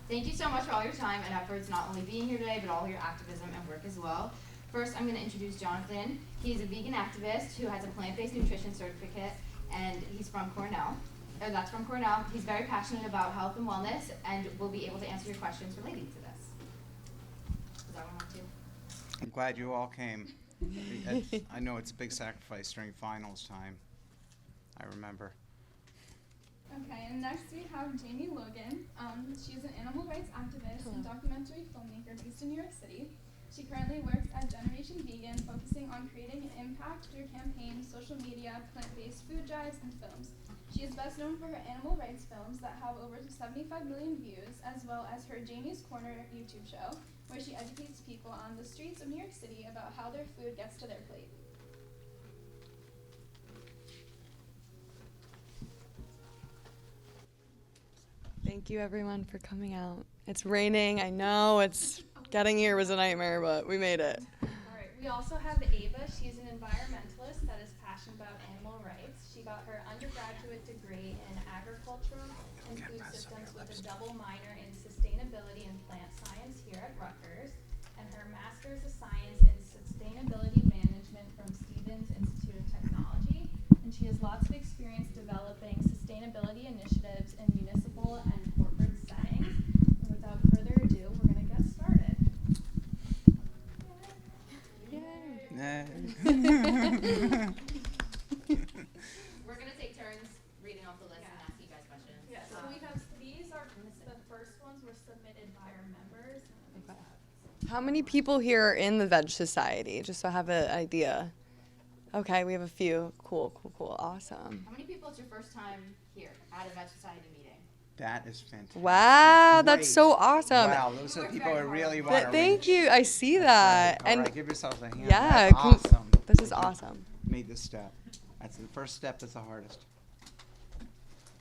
Thank you so much for all your time and efforts, not only being here today, but all your activism and work as well. First, I'm going to introduce Jonathan. He's a vegan activist who has a plant-based nutrition certificate, and he's from Cornell. That's from Cornell. He's very passionate about health and wellness, and will be able to answer your questions relating to this. Does everyone want to? I'm glad you all came. I know it's a big sacrifice during finals time. I remember. Okay, and next we have Jamie Logan. She's an animal rights activist and documentary filmmaker based in New York City. She currently works at Generation Vegan, focusing on creating an impact through campaigns, social media, plant-based food drives, and films. She is best known for her animal rights films that have over 75 million views, as well as her Jamie's Corner YouTube show, where she educates people on the streets of New York City about how their food gets to their plate. Thank you everyone for coming out. It's raining, I know, getting here was a nightmare, but we made it. Alright, we also have Ava. She's an environmentalist that is passionate about animal rights. She got her undergraduate degree in agricultural and food systems with a double minor in sustainability and plant science here at Rutgers, and her master's of science in sustainability management from Stevens Institute of Technology. And she has lots of experience developing sustainability initiatives in municipal and corporate settings. And without further ado, we're going to get started. We're going to take turns reading off the list and asking you guys questions. Yeah, so we have, these are, the first ones were submitted by our members. Okay. How many people here are in the Veg Society, just so I have an idea? Okay, we have a few. Cool, awesome. How many people, it's your first time here at a Veg Society meeting? That is fantastic. Wow, that's Great. so awesome. Wow, those are the people I really want to Thank reach. you, I see that. All And right, give yourselves a hand. yeah, That's awesome. this is awesome. Made this step. That's the first step is the hardest.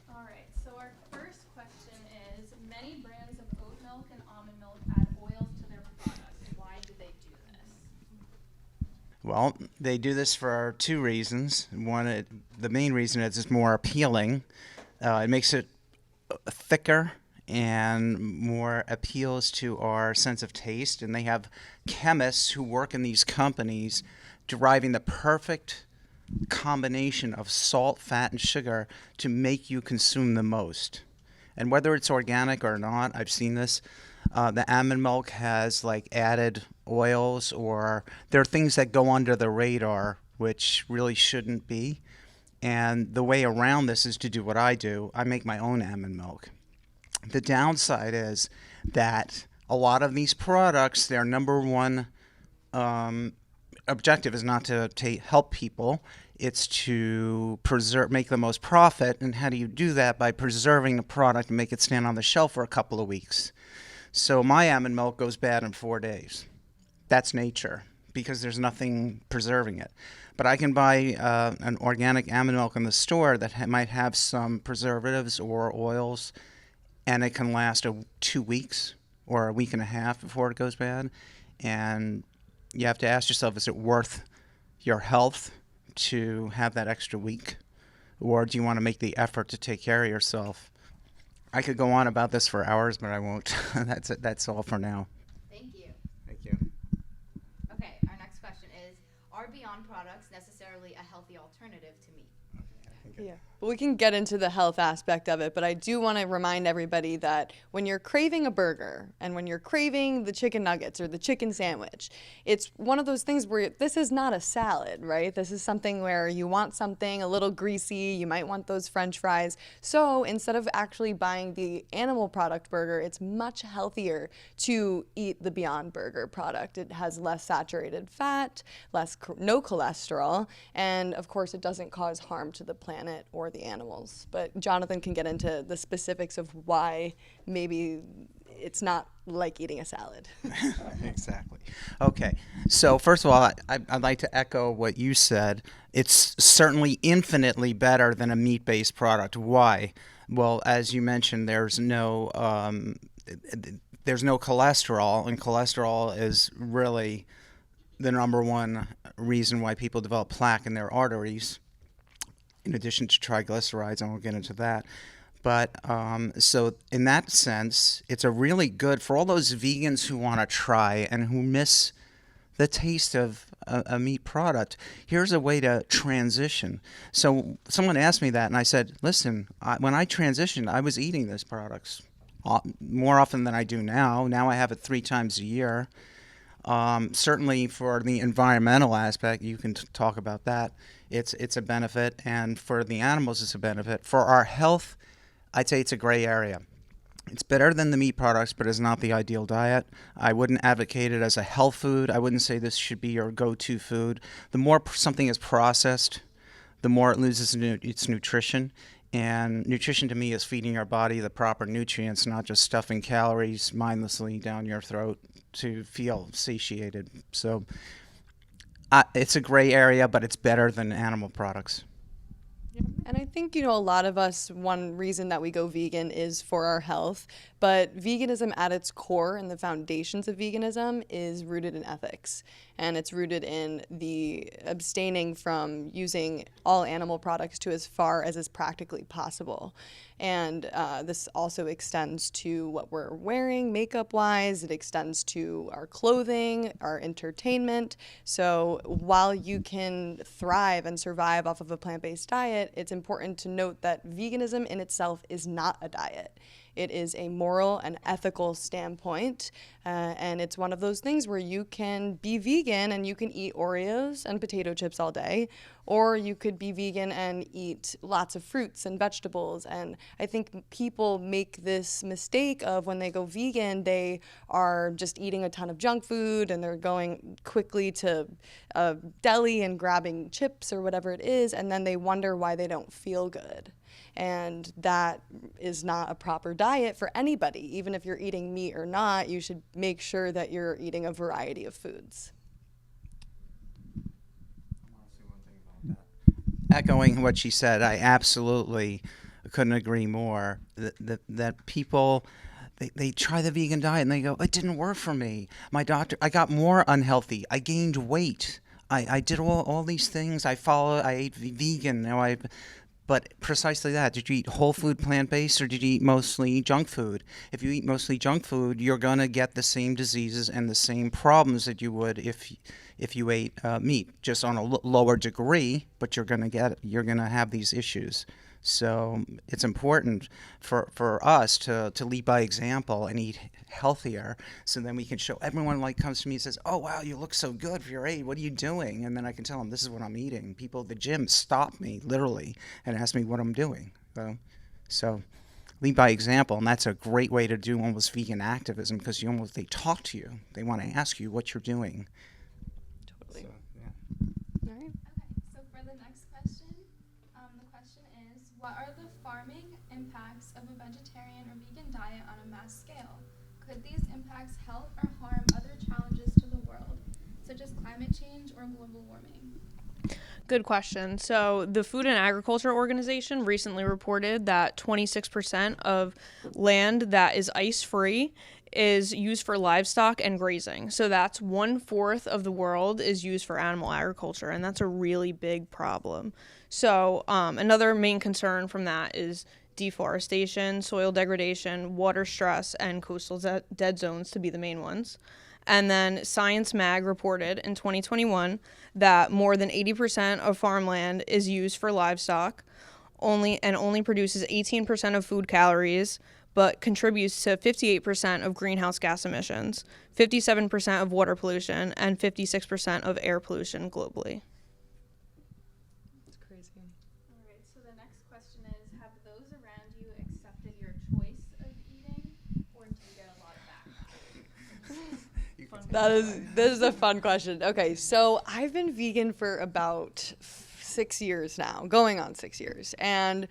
All right, so our first question is, many brands of oat milk and almond milk add oils to their products. Why do they do this? Well, they do this for two reasons. One, the main reason is it's more appealing. It makes it thicker and more appeals to our sense of taste. And they have chemists who work in these companies deriving the perfect combination of salt, fat, and sugar to make you consume the most. And whether it's organic or not, I've seen this. The almond milk has like added oils, or there are things that go under the radar which really shouldn't be. And the way around this is to do what I do. I make my own almond milk. The downside is that a lot of these products, their number one objective is not to help people. It's to make the most profit. And how do you do that? By preserving the product and make it stand on the shelf for a couple of weeks. So my almond milk goes bad in 4 days. That's nature, because there's nothing preserving it. But I can buy an organic almond milk in the store that might have some preservatives or oils, and it can last 2 weeks or a week and a half before it goes bad. And you have to ask yourself, is it worth your health to have that extra week? Or do you want to make the effort to take care of yourself? I could go on about this for hours, but I won't. That's it. That's all for now. Thank you. Thank you. Okay, our next question is, are Beyond products necessarily a healthy alternative to meat? Yeah, but we can get into the health aspect of it, but I do want to remind everybody that when you're craving a burger and when you're craving the chicken nuggets or the chicken sandwich, it's one of those things where this is not a salad, right? This is something where you want something a little greasy, you might want those French fries. So instead of actually buying the animal product burger, it's much healthier to eat the Beyond Burger product. It has less saturated fat, no cholesterol, and of course it doesn't cause harm to the planet or the animals. But Jonathan can get into the specifics of why maybe it's not like eating a salad. Exactly. Okay. So first of all, I'd like to echo what you said. It's certainly infinitely better than a meat-based product. Why? Well, as you mentioned, there's no cholesterol, and cholesterol is really the number one reason why people develop plaque in their arteries, in addition to triglycerides. I won't get into that. But so in that sense, it's a really good for all those vegans who want to try and who miss the taste of a meat product. Here's a way to transition. So someone asked me that, and I said, listen, when I transitioned, I was eating those products more often than I do now. Now I have it 3 times a year. Certainly for the environmental aspect, you can talk about that. It's a benefit, and for the animals, it's a benefit. For our health, I'd say it's a gray area. It's better than the meat products, but it's not the ideal diet. I wouldn't advocate it as a health food. I wouldn't say this should be your go-to food. The more something is processed, the more it loses its nutrition. And nutrition to me is feeding your body the proper nutrients, not just stuffing calories mindlessly down your throat to feel satiated. So it's a gray area, but it's better than animal products. And I think, a lot of us, one reason that we go vegan is for our health, but veganism at its core and the foundations of veganism is rooted in ethics. And it's rooted in the abstaining from using all animal products to as far as is practically possible. And this also extends to what we're wearing makeup-wise. It extends to our clothing, our entertainment. So while you can thrive and survive off of a plant-based diet, it's important to note that veganism in itself is not a diet. It is a moral and ethical standpoint, and it's one of those things where you can be vegan and you can eat Oreos and potato chips all day, or you could be vegan and eat lots of fruits and vegetables. And I think people make this mistake of when they go vegan, they are just eating a ton of junk food and they're going quickly to a deli and grabbing chips or whatever it is, and then they wonder why they don't feel good. And that is not a proper diet for anybody. Even if you're eating meat or not, you should make sure that you're eating a variety of foods. Echoing what she said, I absolutely couldn't agree more. That people, they try the vegan diet and they go, it didn't work for me. My doctor, I got more unhealthy. I gained weight. I did all these things. I ate vegan. But precisely that. Did you eat whole food plant-based, or did you eat mostly junk food? If you eat mostly junk food, you're going to get the same diseases and the same problems that you would if you ate meat, just on a lower degree, but you're going to have these issues. So it's important for us to lead by example and eat healthier, so then we can show everyone, like, comes to me and says, oh, wow, you look so good for your age. What are you doing? And then I can tell them, this is what I'm eating. People at the gym stop me, literally, and ask me what I'm doing. So lead by example, and that's a great way to do almost vegan activism, because they talk to you. They want to ask you what you're doing. Totally. So, yeah. All right. Okay, so for the next question, the question is, what are the farming impacts of a vegetarian or vegan diet on a mass scale? Could these impacts help or harm other challenges to the world, such as climate change or global warming? Good question. So the Food and Agriculture Organization recently reported that 26% of land that is ice-free is used for livestock and grazing. So that's 1/4 of the world is used for animal agriculture, and that's a really big problem. So another main concern from that is deforestation, soil degradation, water stress, and coastal dead zones to be the main ones. And then Science Mag reported in 2021 that more than 80% of farmland is used for livestock, only produces 18% of food calories, but contributes to 58% of greenhouse gas emissions, 57% of water pollution, and 56% of air pollution globally. It's crazy. All right, so the next question is, have those around you accepted your choice of eating, or do you get a lot of backlash? This is a fun question. Okay, so I've been vegan for about 6 years now, going on 6 years, and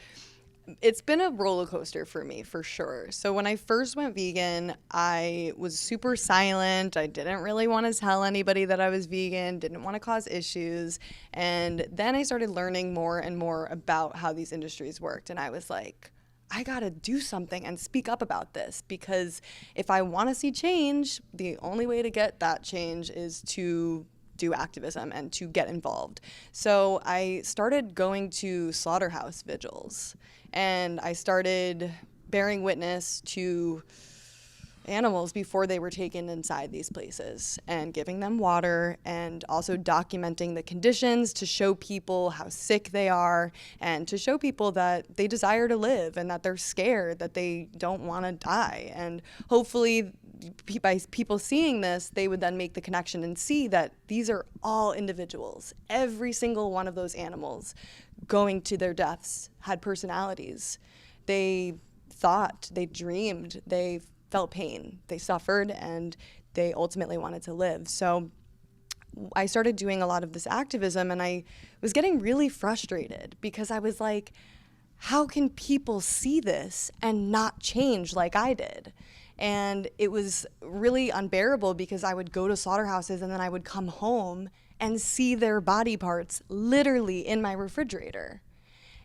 it's been a roller coaster for me, for sure. So when I first went vegan, I was super silent. I didn't really want to tell anybody that I was vegan, didn't want to cause issues. And then I started learning more and more about how these industries worked. And I was like, I got to do something and speak up about this, because if I want to see change, the only way to get that change is to do activism and to get involved. So I started going to slaughterhouse vigils, and I started bearing witness to animals before they were taken inside these places and giving them water, and also documenting the conditions to show people how sick they are and to show people that they desire to live and that they're scared, that they don't want to die. And hopefully by people seeing this, they would then make the connection and see that these are all individuals. Every single one of those animals going to their deaths had personalities. They thought, they dreamed, they felt pain, they suffered, and they ultimately wanted to live. So I started doing a lot of this activism, and I was getting really frustrated because I was like, how can people see this and not change like I did? And it was really unbearable because I would go to slaughterhouses and then I would come home and see their body parts literally in my refrigerator.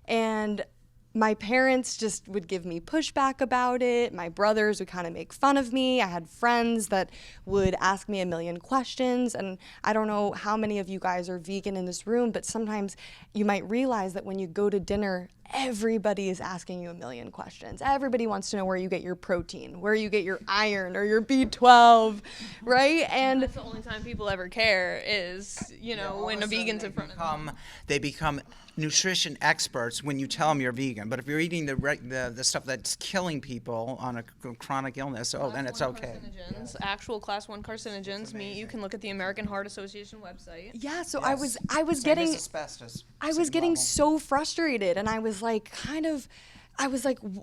And my parents just would give me pushback about it. My brothers would kind of make fun of me. I had friends that would ask me a million questions. And I don't know how many of you guys are vegan in this room, but sometimes you might realize that when you go to dinner, everybody is asking you a million questions. Everybody wants to know where you get your protein, where you get your iron or your B12, right? And that's the only time people ever care is, you know, when a vegan's in front of them. They become nutrition experts when you tell them you're vegan. But if you're eating the stuff that's killing people on a chronic illness, then it's okay. Actual class 1 carcinogens. You can look at the American Heart Association website. Yeah, so Yes. I was Same getting as asbestos. I Same was getting level. so frustrated, and I was like,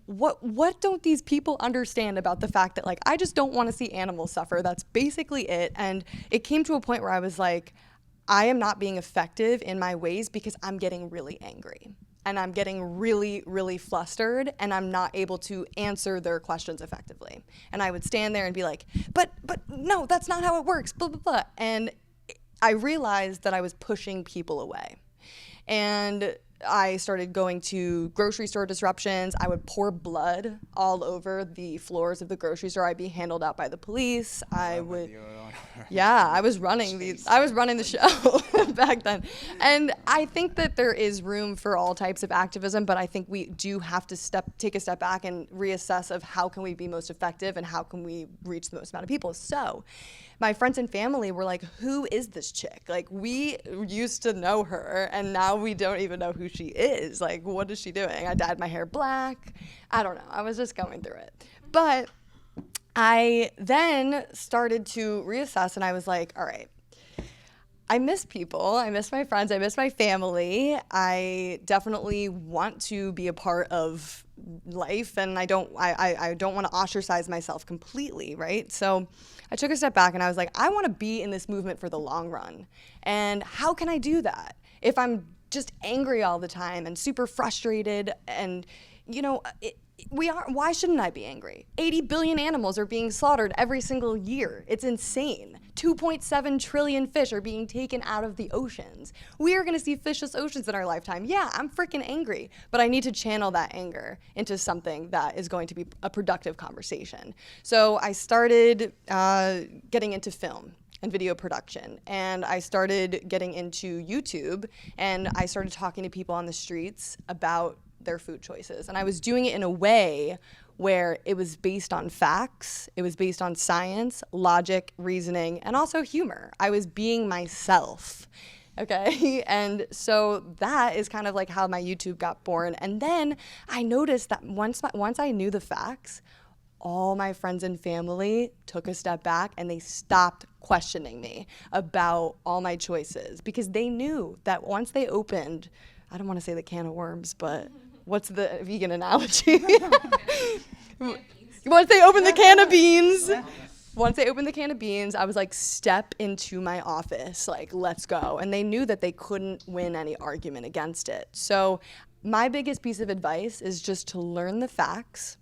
what don't these people understand about the fact that, like, I just don't want to see animals suffer. That's basically it. And it came to a point where I was like, I am not being effective in my ways because I'm getting really angry. And I'm getting really, really flustered, and I'm not able to answer their questions effectively. And I would stand there and be like, but no, that's not how it works, blah, blah, blah. And I realized that I was pushing people away. And I started going to grocery store disruptions. I would pour blood all over the floors of the grocery store. I'd be handled out by the police. I was running the show back then. And I think that there is room for all types of activism, but I think we do have to take a step back and reassess of how can we be most effective and how can we reach the most amount of people. So my friends and family were like, who is this chick? Like, we used to know her, and now we don't even know who she is. Like, what is she doing? I dyed my hair black. I don't know. I was just going through it. But I then started to reassess, and I was like, all right, I miss people. I miss my friends. I miss my family. I definitely want to be a part of life, and I don't want to ostracize myself completely, right? So I took a step back and I was like, I want to be in this movement for the long run. And how can I do that if I'm just angry all the time and super frustrated? And, you know, why shouldn't I be angry? 80 billion animals are being slaughtered every single year. It's insane. 2.7 trillion fish are being taken out of the oceans. We are gonna see fishless oceans in our lifetime. Yeah, I'm freaking angry, but I need to channel that anger into something that is going to be a productive conversation. So I started getting into film and video production, and I started getting into YouTube, and I started talking to people on the streets about their food choices. And I was doing it in a way where it was based on facts, it was based on science, logic, reasoning, and also humor. I was being myself, okay? And so that is kind of like how my YouTube got born. And then I noticed that once I knew the facts, all my friends and family took a step back and they stopped questioning me about all my choices, because they knew that once they opened, I don't want to say the can of worms, but what's the vegan analogy? Once they opened the can of beans, I was like, step into my office, like, let's go. And they knew that they couldn't win any argument against it. So my biggest piece of advice is just to learn the facts.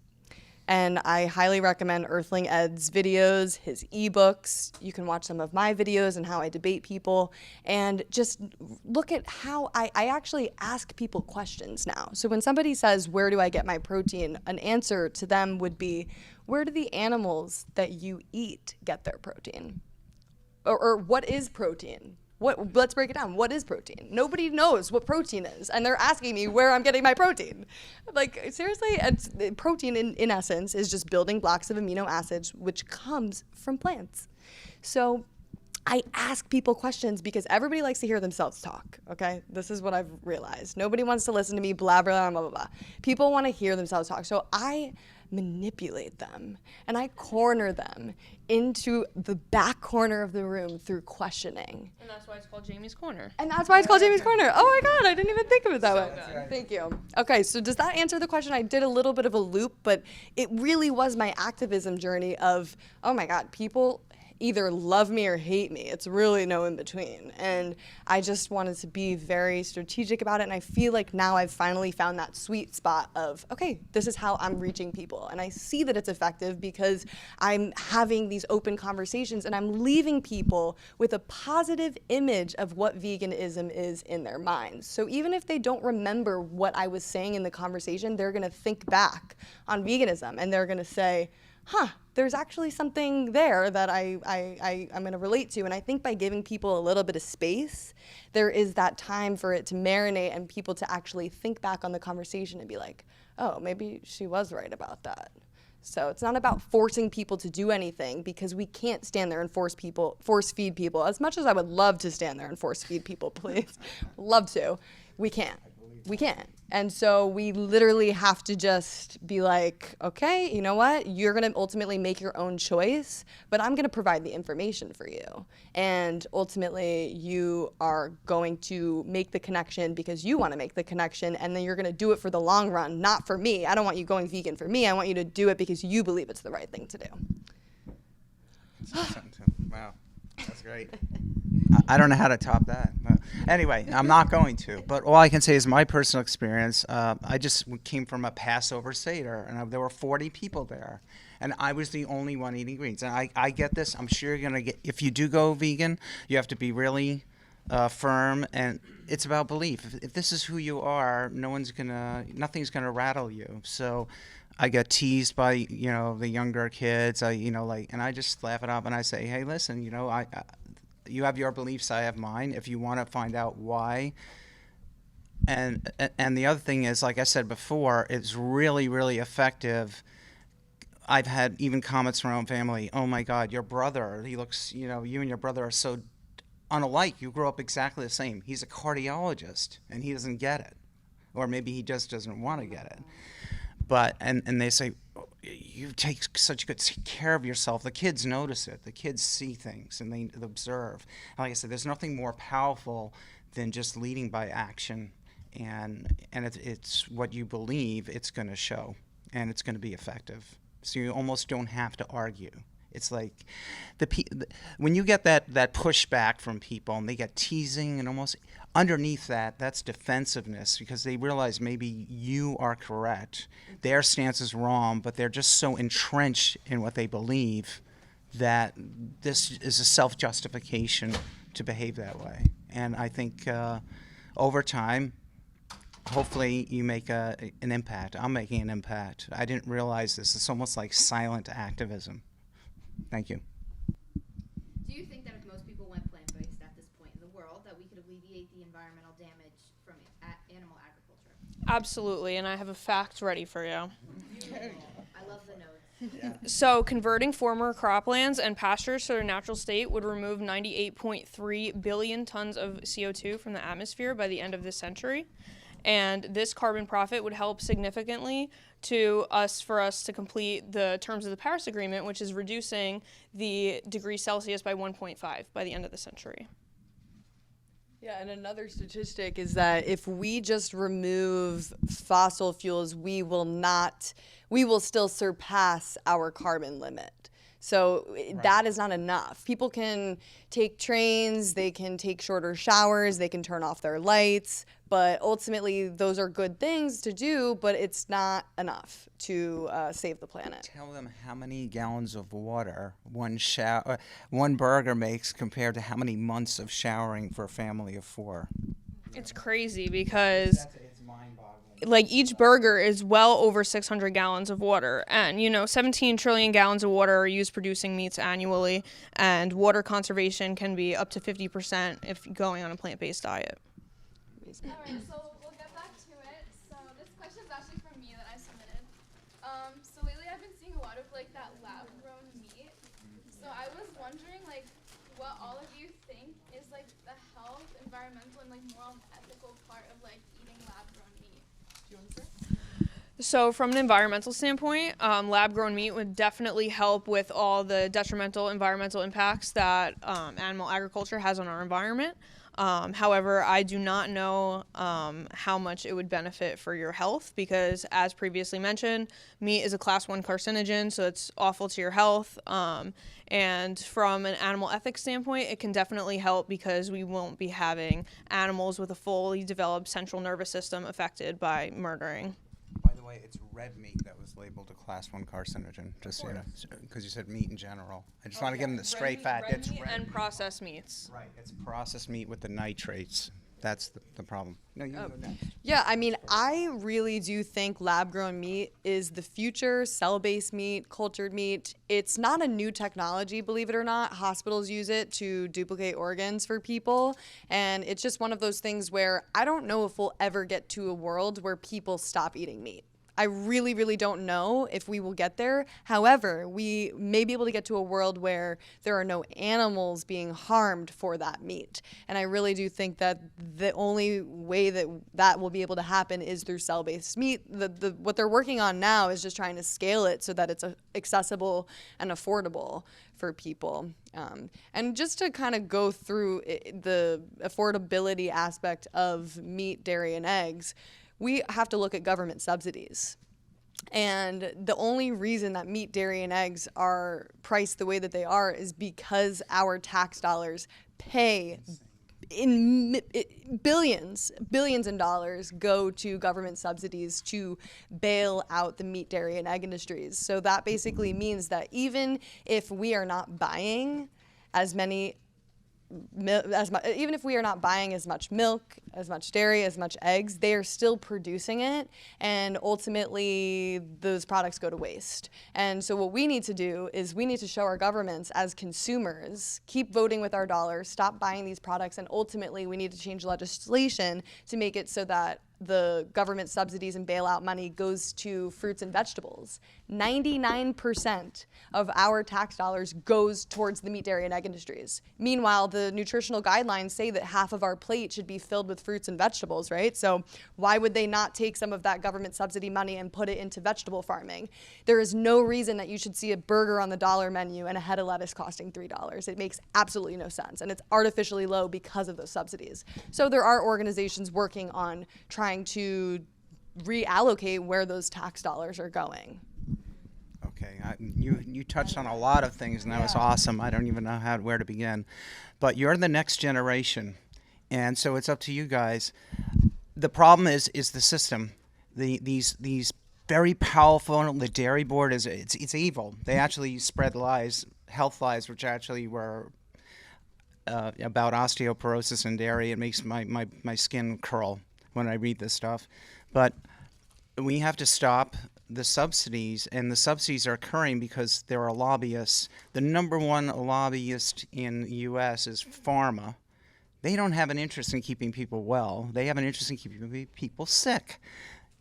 And I highly recommend Earthling Ed's videos, his ebooks. You can watch some of my videos and how I debate people, and just look at how I actually ask people questions now. So when somebody says, where do I get my protein? An answer to them would be, where do the animals that you eat get their protein? Or what is protein? Let's break it down. What is protein? Nobody knows what protein is, and they're asking me where I'm getting my protein. Like, seriously? Protein, in essence, is just building blocks of amino acids, which comes from plants. So I ask people questions because everybody likes to hear themselves talk, okay? This is what I've realized. Nobody wants to listen to me blah, blah, blah, blah, blah. People want to hear themselves talk. So I manipulate them, and I corner them into the back corner of the room through questioning. And that's why it's called Jamie's Corner. And that's why it's called Jamie's Corner. Oh my God, I didn't even think of it that way. good. Thank you. Okay, so does that answer the question? I did a little bit of a loop, but it really was my activism journey of, oh my God, people either love me or hate me. It's really no in between. And I just wanted to be very strategic about it. And I feel like now I've finally found that sweet spot of, okay, this is how I'm reaching people. And I see that it's effective because I'm having these open conversations and I'm leaving people with a positive image of what veganism is in their minds. So even if they don't remember what I was saying in the conversation, they're gonna think back on veganism and they're gonna say, huh, there's actually something there that I'm going to relate to. And I think by giving people a little bit of space, there is that time for it to marinate and people to actually think back on the conversation and be like, oh, maybe she was right about that. So it's not about forcing people to do anything because we can't stand there and force feed people. As much as I would love to stand there and force feed people, please, love to, we can't. We can't. And so we literally have to just be like, okay, you know what? You're going to ultimately make your own choice, but I'm going to provide the information for you. And ultimately, you are going to make the connection because you want to make the connection, and then you're going to do it for the long run, not for me. I don't want you going vegan for me. I want you to do it because you believe it's the right thing to do. Wow, that's great. I don't know how to top that. But anyway, I'm not going to. But all I can say is my personal experience. I just came from a Passover Seder, and there were 40 people there. And I was the only one eating greens. And I get this. I'm sure you're going to get, if you do go vegan, you have to be really firm. And it's about belief. If this is who you are, nothing's going to rattle you. So I get teased by, the younger kids, and I just laugh it up and I say, hey, listen, you have your beliefs, I have mine. If you want to find out why. And the other thing is, like I said before, it's really, really effective. I've had even comments from my own family, oh my God, your brother, he looks, you and your brother are so unalike. You grew up exactly the same. He's a cardiologist and he doesn't get it. Or maybe he just doesn't want to get it. But, and they say, you take such good care of yourself. The kids notice it. The kids see things and they observe. And like I said, there's nothing more powerful than just leading by action. And it's what you believe, it's going to show. And it's going to be effective. So you almost don't have to argue. It's like when you get that pushback from people and they get teasing and almost underneath that's defensiveness because they realize maybe you are correct. Their stance is wrong, but they're just so entrenched in what they believe that this is a self-justification to behave that way. And I think over time, hopefully you make an impact. I'm making an impact. I didn't realize this. It's almost like silent activism. Thank you. Do you think that if most people went plant-based at this point in the world, that we could alleviate the environmental damage from animal agriculture? Absolutely, and I have a fact ready for you. I love the notes. Yeah. So converting former croplands and pastures to their natural state would remove 98.3 billion tons of CO2 from the atmosphere by the end of this century. And this carbon profit would help significantly for us to complete the terms of the Paris Agreement, which is reducing the degrees Celsius by 1.5 by the end of the century. Yeah, and another statistic is that if we just remove fossil fuels, we will still surpass our carbon limit. So that is not enough. People can take trains, they can take shorter showers, they can turn off their lights, but ultimately those are good things to do, but it's not enough to save the planet. Tell them how many gallons of water one burger makes compared to how many months of showering for a family of 4. It's crazy because like each burger is well over 600 gallons of water, and 17 trillion gallons of water are used producing meats annually, and water conservation can be up to 50% if going on a plant-based diet. Alright, so we'll get back to it. So this question is actually from me that I submitted. So lately I've been seeing a lot of like that lab-grown meat. So I was wondering like what all of you think is like the health, environmental, and like moral and ethical part of like eating lab-grown meat. Do you want to start? So from an environmental standpoint, lab-grown meat would definitely help with all the detrimental environmental impacts that animal agriculture has on our environment. However, I do not know how much it would benefit for your health because, as previously mentioned, meat is a class 1 carcinogen, so it's awful to your health. And from an animal ethics standpoint, it can definitely help because we won't be having animals with a fully developed central nervous system affected by murdering. By the way, it's red meat that was labeled a class 1 carcinogen, just so you know, because you said meat in general. I just want to give them the straight fact. Red It's meat red and meat. processed meats. Right, it's processed meat with the nitrates. That's the problem. No, you go next. Yeah, I mean, I really do think lab-grown meat is the future, cell-based meat, cultured meat. It's not a new technology, believe it or not. Hospitals use it to duplicate organs for people, and it's just one of those things where I don't know if we'll ever get to a world where people stop eating meat. I really, really don't know if we will get there. However, we may be able to get to a world where there are no animals being harmed for that meat. And I really do think that the only way that that will be able to happen is through cell-based meat. What they're working on now is just trying to scale it so that it's accessible and affordable for people. And just to kind of go through the affordability aspect of meat, dairy, and eggs, we have to look at government subsidies. And the only reason that meat, dairy, and eggs are priced the way that they are is because our tax dollars pay billions in dollars go to government subsidies to bail out the meat, dairy, and egg industries. So that basically means that even if we are not buying as many even if we are not buying as much milk, as much dairy, as much eggs, they are still producing it, and ultimately those products go to waste. And so what we need to do is we need to show our governments as consumers, keep voting with our dollars, stop buying these products, and ultimately we need to change legislation to make it so that the government subsidies and bailout money goes to fruits and vegetables. 99% of our tax dollars goes towards the meat, dairy, and egg industries. Meanwhile, the nutritional guidelines say that half of our plate should be filled with fruits and vegetables, right? So why would they not take some of that government subsidy money and put it into vegetable farming? There is no reason that you should see a burger on the dollar menu and a head of lettuce costing $3. It makes absolutely no sense, and it's artificially low because of those subsidies. So there are organizations working on trying to reallocate where those tax dollars are going. Okay, you touched on a lot of things, and that was awesome. I don't even know where to begin. But you're the next generation, and so it's up to you guys. The problem is the system. These very powerful, the dairy board it's evil. They actually spread lies, health lies, which actually were about osteoporosis in dairy. It makes my skin curl when I read this stuff. But we have to stop the subsidies, and the subsidies are occurring because there are lobbyists. The number one lobbyist in the U.S. is pharma. They don't have an interest in keeping people well. They have an interest in keeping people sick.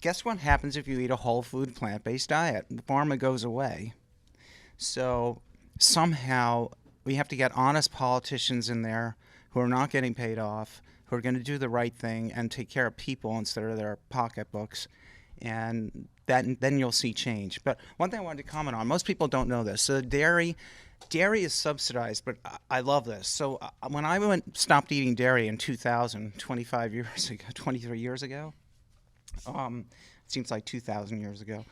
Guess what happens if you eat a whole food plant-based diet? The pharma goes away. So somehow we have to get honest politicians in there who are not getting paid off, who are going to do the right thing and take care of people instead of their pocketbooks, and then you'll see change. But one thing I wanted to comment on, most people don't know this. So dairy is subsidized, but I love this. So when I stopped eating dairy in 2000, 23 years ago, it seems like 2,000 years ago,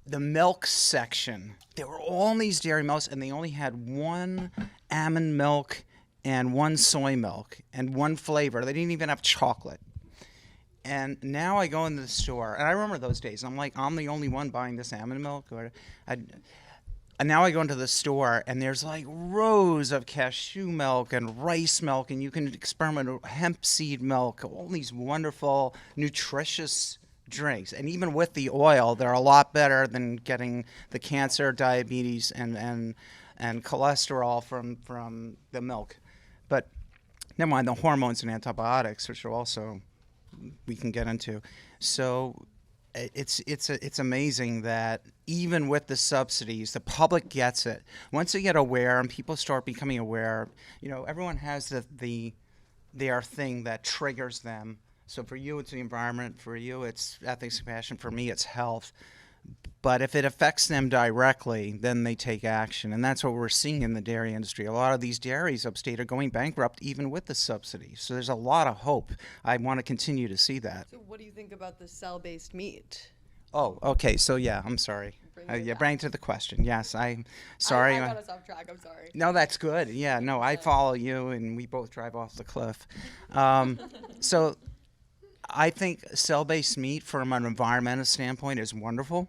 the milk section, there were all these dairy milks, and they only had one almond milk and one soy milk and one flavor. They didn't even have chocolate. And now I go into the store, and I remember those days. I'm like, I'm the only one buying this almond milk. And now I go into the store and there's like rows of cashew milk and rice milk, and you can experiment with hemp seed milk, all these wonderful, nutritious drinks. And even with the oil, they're a lot better than getting the cancer, diabetes, and cholesterol from the milk. But never mind the hormones and antibiotics, which are also we can get into. So it's amazing that even with the subsidies, the public gets it. Once they get aware and people start becoming aware, everyone has their thing that triggers them. So for you, it's the environment. For you, it's ethics and passion. For me, it's health. But if it affects them directly, then they take action. And that's what we're seeing in the dairy industry. A lot of these dairies upstate are going bankrupt even with the subsidies. So there's a lot of hope. I want to continue to see that. So what do you think about the cell-based meat? Oh, okay. So, yeah, I'm sorry. Bring to the question. Yes, I'm sorry. I got us off track. I'm sorry. No, that's good. Yeah, no, I follow you, and we both drive off the cliff. So I think cell-based meat from an environmental standpoint is wonderful.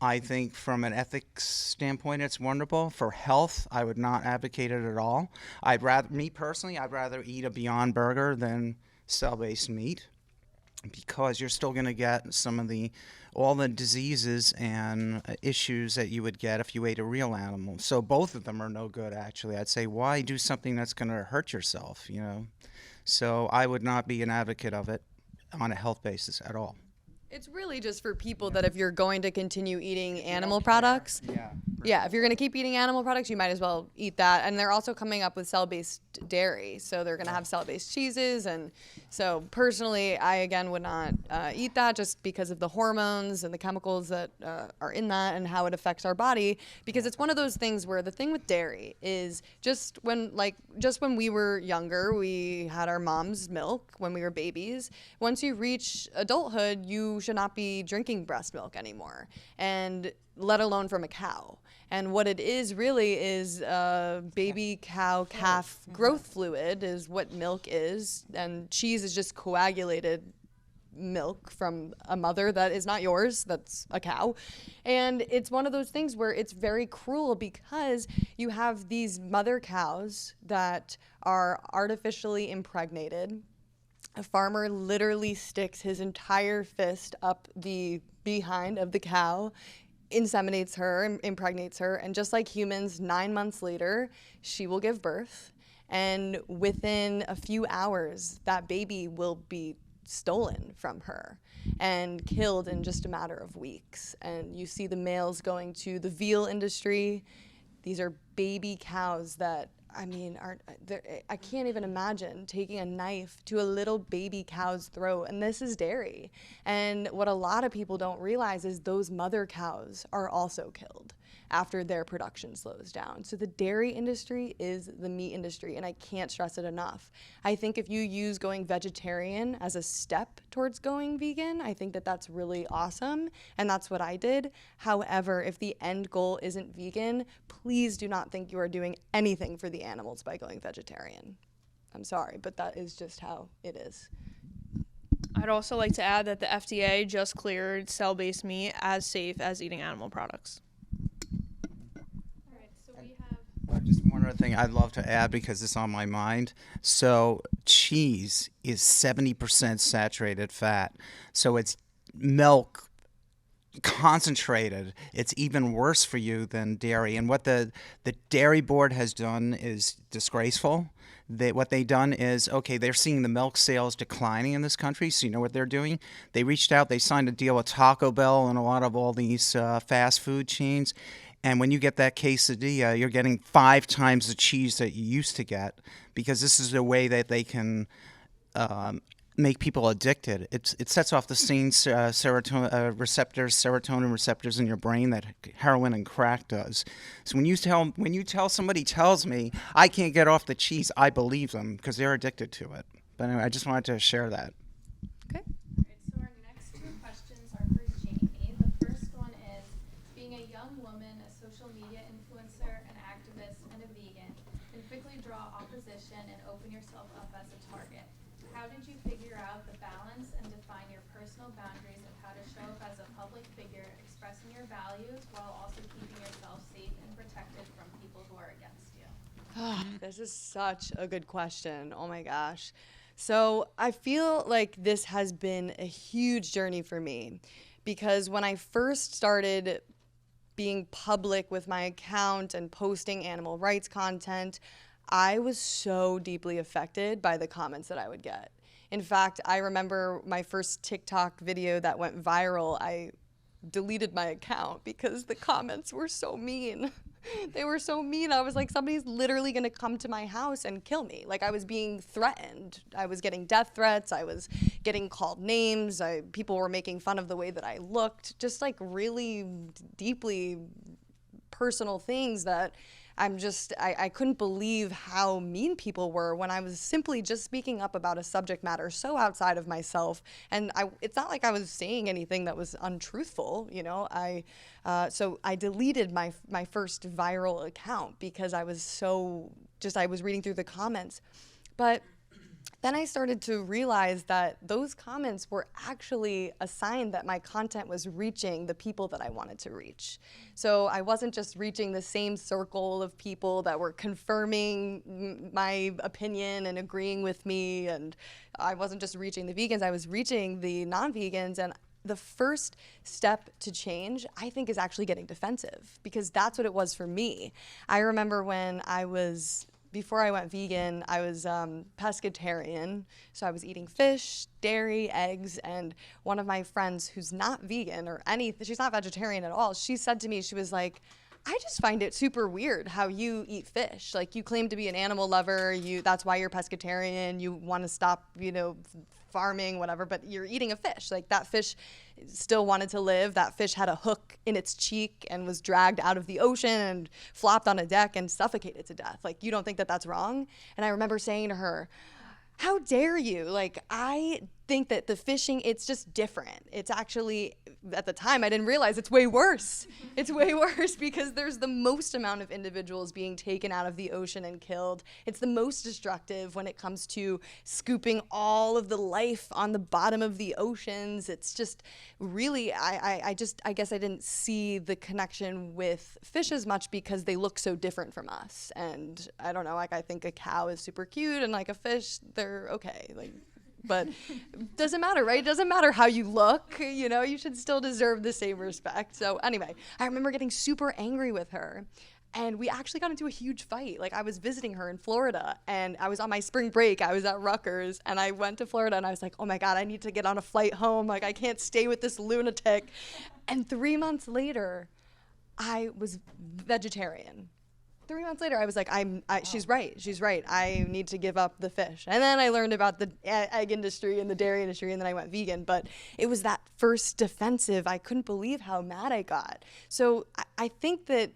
I think from an ethics standpoint, it's wonderful. For health, I would not advocate it at all. I'd rather eat a Beyond Burger than cell-based meat, because you're still going to get all the diseases and issues that you would get if you ate a real animal. So both of them are no good, actually. I'd say, why do something that's going to hurt yourself, So I would not be an advocate of it on a health basis at all. It's really just for people that if you're going to continue eating animal products, if you're going to keep eating animal products, you might as well eat that. And they're also coming up with cell-based dairy, so they're going to have cell-based cheeses. And so personally, I again would not eat that, just because of the hormones and the chemicals that are in that and how it affects our body. Because it's one of those things where the thing with dairy is just when we were younger, we had our mom's milk when we were babies. Once you reach adulthood, you should not be drinking breast milk anymore, and let alone from a cow. And what it is really is baby cow calf growth fluid is what milk is, and cheese is just coagulated milk from a mother that is not yours, that's a cow. And it's one of those things where it's very cruel, because you have these mother cows that are artificially impregnated. A farmer literally sticks his entire fist up the behind of the cow, inseminates her, impregnates her, and just like humans, 9 months later, she will give birth. And within a few hours, that baby will be stolen from her and killed in just a matter of weeks. And you see the males going to the veal industry. These are baby cows that, I can't even imagine taking a knife to a little baby cow's throat, and this is dairy. And what a lot of people don't realize is those mother cows are also killed after their production slows down. So the dairy industry is the meat industry, and I can't stress it enough. I think if you use going vegetarian as a step towards going vegan, I think that that's really awesome, and that's what I did. However, if the end goal isn't vegan, please do not think you are doing anything for the animals by going vegetarian. I'm sorry, but that is just how it is. I'd also like to add that the FDA just cleared cell-based meat as safe as eating animal products. Just one other thing I'd love to add, because it's on my mind. So cheese is 70% saturated fat. So it's milk concentrated. It's even worse for you than dairy. And what the dairy board has done is disgraceful. What they've done is, they're seeing the milk sales declining in this country, so you know what they're doing? They reached out, they signed a deal with Taco Bell and a lot of all these fast food chains. And when you get that quesadilla, you're getting 5 times the cheese that you used to get, because this is a way that they can make people addicted. It sets off the same serotonin receptors in your brain that heroin and crack does. So when you tell somebody tells me I can't get off the cheese, I believe them, because they're addicted to it. But anyway, I just wanted to share that. Okay. All right, so our next 2 questions are for Jamie. The first one is, being a young woman, a social media influencer, an activist, and a vegan, can quickly draw opposition and open yourself up as a target. How did you figure out the balance and define your personal boundaries of how to show up as a public figure, expressing your values while also keeping yourself safe This is such a good question. Oh my gosh. So I feel like this has been a huge journey for me because when I first started being public with my account and posting animal rights content, I was so deeply affected by the comments that I would get. In fact, I remember my first TikTok video that went viral, I deleted my account because the comments were so mean. They were so mean. I was like, somebody's literally gonna come to my house and kill me. Like I was being threatened. I was getting death threats. I was getting called names. People were making fun of the way that I looked. Just like really deeply personal things that I couldn't believe how mean people were when I was simply just speaking up about a subject matter so outside of myself. And it's not like I was saying anything that was untruthful, you know. So I deleted my first viral account because I was I was reading through the comments. But then I started to realize that those comments were actually a sign that my content was reaching the people that I wanted to reach. So I wasn't just reaching the same circle of people that were confirming my opinion and agreeing with me, and I wasn't just reaching the vegans, I was reaching the non-vegans. And the first step to change, I think, is actually getting defensive, because that's what it was for me. I remember when before I went vegan, I was pescatarian, so I was eating fish, dairy, eggs, and one of my friends who's not vegan she's not vegetarian at all, she said to me, she was like, I just find it super weird how you eat fish. Like, you claim to be an animal lover, that's why you're pescatarian, you want to stop, farming, whatever, but you're eating a fish. Like, that fish still wanted to live. That fish had a hook in its cheek and was dragged out of the ocean and flopped on a deck and suffocated to death. Like, you don't think that that's wrong? And I remember saying to her, how dare you? Like, I think that the fishing, it's just different. It's actually, at the time, I didn't realize it's way worse. It's way worse because there's the most amount of individuals being taken out of the ocean and killed. It's the most destructive when it comes to scooping all of the life on the bottom of the oceans. It's just really, I guess I didn't see the connection with fish as much because they look so different from us. And I don't know, like, I think a cow is super cute and like a fish, they're okay. Like, but doesn't matter, right? It doesn't matter how you look, you should still deserve the same respect. So anyway, I remember getting super angry with her, and we actually got into a huge fight. Like, I was visiting her in Florida, and I was on my spring break. I was at Rutgers, and I went to Florida, and I was like, oh my God, I need to get on a flight home. Like, I can't stay with this lunatic. And 3 months later, I was vegetarian. 3 months later, I was like, she's right. I need to give up the fish. And then I learned about the egg industry and the dairy industry, and then I went vegan. But it was that first defensive. I couldn't believe how mad I got. So I think that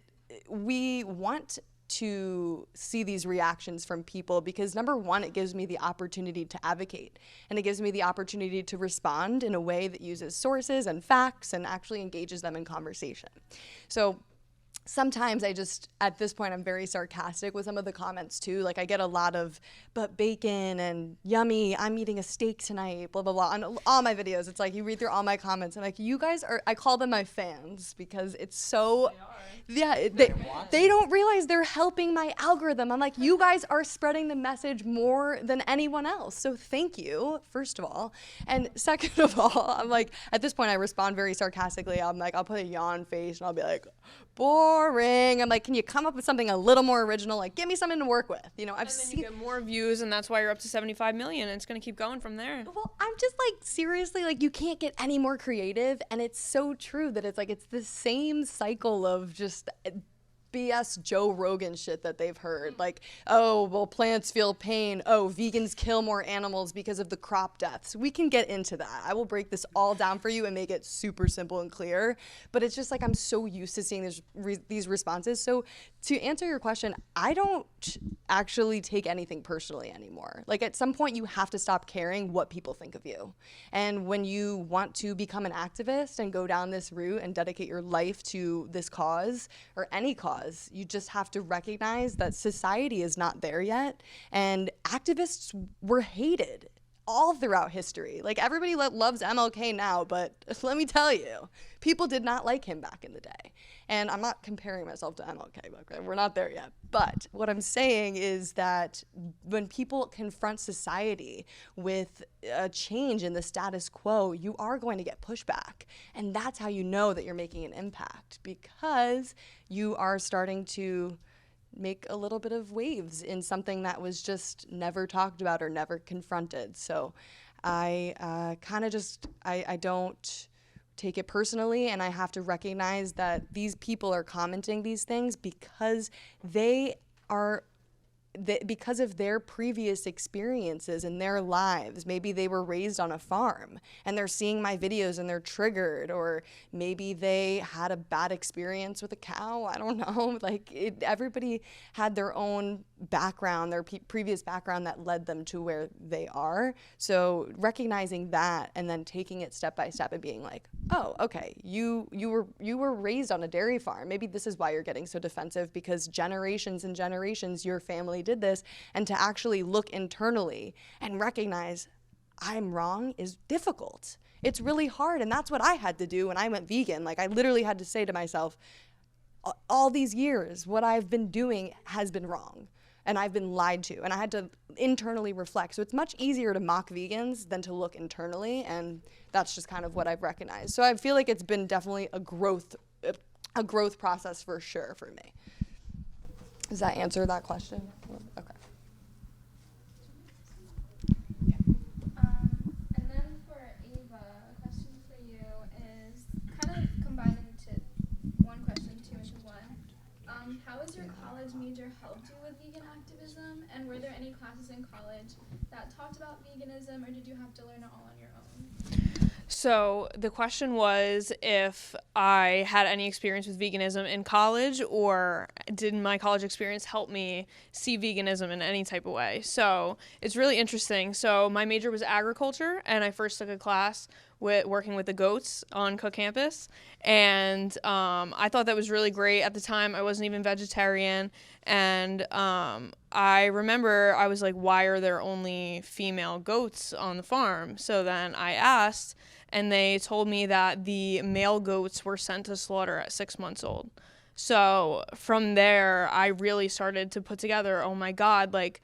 we want to see these reactions from people because, number one, it gives me the opportunity to advocate, and it gives me the opportunity to respond in a way that uses sources and facts and actually engages them in conversation. So sometimes at this point, I'm very sarcastic with some of the comments too. Like, I get a lot of, but bacon and yummy, I'm eating a steak tonight, blah, blah, blah. On all my videos, it's like, you read through all my comments, and like, you guys I call them my fans because it's so, they don't realize they're helping my algorithm. I'm like, you guys are spreading the message more than anyone else. So thank you, first of all. And second of all, I'm like, at this point, I respond very sarcastically. I'm like, I'll put a yawn face and I'll be like, boring. I'm like, can you come up with something a little more original? Like, give me something to work with. I've seen, you get more views, and that's why you're up to 75 million. And it's going to keep going from there. Well, I'm just like, seriously, like, you can't get any more creative. And it's so true that it's like, it's the same cycle of just BS Joe Rogan shit that they've heard. Like, oh, well, plants feel pain. Oh, vegans kill more animals because of the crop deaths. We can get into that. I will break this all down for you and make it super simple and clear. But it's just like, I'm so used to seeing these responses. So to answer your question, I don't actually take anything personally anymore. Like, at some point, you have to stop caring what people think of you. And when you want to become an activist and go down this route and dedicate your life to this cause or any cause, you just have to recognize that society is not there yet, and activists were hated all throughout history. Like, everybody loves MLK now, but let me tell you, people did not like him back in the day. And I'm not comparing myself to MLK, okay? We're not there yet. But what I'm saying is that when people confront society with a change in the status quo, you are going to get pushback. And that's how you know that you're making an impact, because you are starting to make a little bit of waves in something that was just never talked about or never confronted. So I I don't take it personally, and I have to recognize that these people are commenting these things because because of their previous experiences in their lives. Maybe they were raised on a farm and they're seeing my videos and they're triggered, or maybe they had a bad experience with a cow. I don't know. Like, everybody had their own background, their previous background that led them to where they are. So recognizing that and then taking it step by step and being like, oh, okay, you were raised on a dairy farm. Maybe this is why you're getting so defensive, because generations and generations your family did this. And to actually look internally and recognize I'm wrong is difficult. It's really hard, and that's what I had to do when I went vegan. Like, I literally had to say to myself, all these years, what I've been doing has been wrong, and I've been lied to, and I had to internally reflect. So it's much easier to mock vegans than to look internally, and that's just kind of what I've recognized. So I feel like it's been definitely a growth process for sure for me. Does that answer that question? Okay. And then for Ava, a question for you is kind of combined into one question, two into one. How has your college major helped you with vegan activism? And were there any classes in college that talked about veganism, or did you have to learn it all on your own? So the question was if I had any experience with veganism in college, or did my college experience help me see veganism in any type of way. So it's really interesting. So my major was agriculture, and I first took a class working with the goats on Cook campus, and I thought that was really great. At the time, I wasn't even vegetarian, and I remember I was like, why are there only female goats on the farm? So then I asked, and they told me that the male goats were sent to slaughter at 6 months old. So from there, I really started to put together, oh my God, like,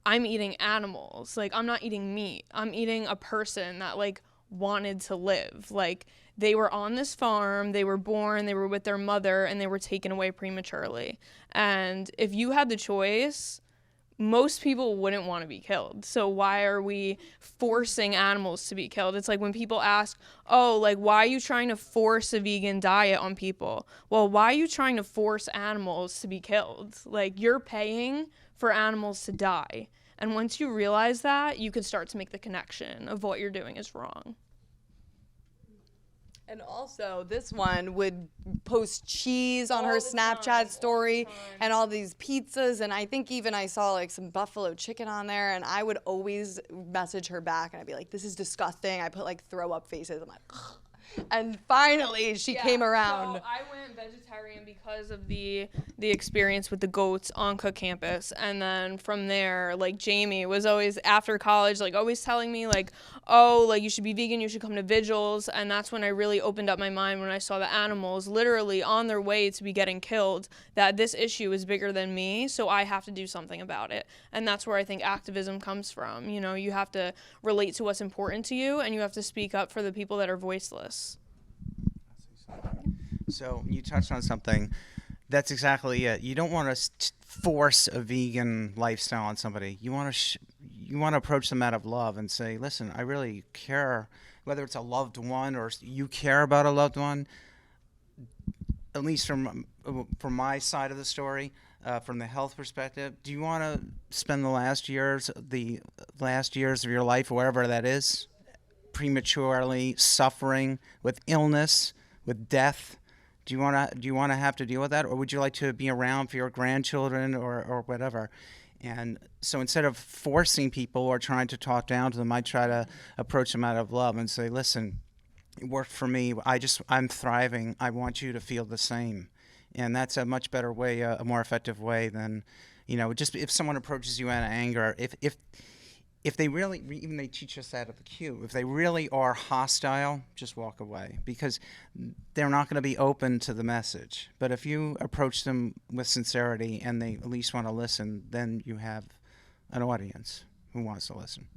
I'm eating animals. Like, I'm not eating meat. I'm eating a person that, like, wanted to live. Like, they were on this farm, they were born, they were with their mother, and they were taken away prematurely. And if you had the choice, most people wouldn't want to be killed. So why are we forcing animals to be killed? It's like when people ask, oh, like, why are you trying to force a vegan diet on people? Well, why are you trying to force animals to be killed? Like, you're paying for animals to die. And once you realize that, you can start to make the connection of what you're doing is wrong. And also, this one would post cheese on All her the Snapchat time, story all the time. and all these pizzas. And I think even I saw like some buffalo chicken on there, and I would always message her back and I'd be like, this is disgusting. I put like throw up faces. I'm like, ugh. And finally she came around. So I went vegetarian because of the experience with the goats on Cook campus. And then from there, like, Jamie was always, after college, like, always telling me, like, oh, like, you should be vegan, you should come to vigils. And that's when I really opened up my mind, when I saw the animals literally on their way to be getting killed, that this issue is bigger than me, so I have to do something about it. And that's where I think activism comes from. You know, you have to relate to what's important to you, and you have to speak up for the people that are voiceless. So you touched on something. That's exactly it. You don't want to force a vegan lifestyle on somebody. You want to approach them out of love and say, listen, I really care, whether it's a loved one or you care about a loved one. At least from my side of the story, from the health perspective, do you want to spend the last years of your life, or whatever that is, prematurely suffering with illness, with death? Do you want to have to deal with that, or would you like to be around for your grandchildren or whatever? And so instead of forcing people or trying to talk down to them, I try to approach them out of love and say, listen, it worked for me. I'm thriving. I want you to feel the same. And that's a much better way, a more effective way than, just if someone approaches you out of anger. If if they really, even they teach us that at the Q, if they really are hostile, just walk away, because they're not going to be open to the message. But if you approach them with sincerity and they at least want to listen, then you have an audience who wants to listen.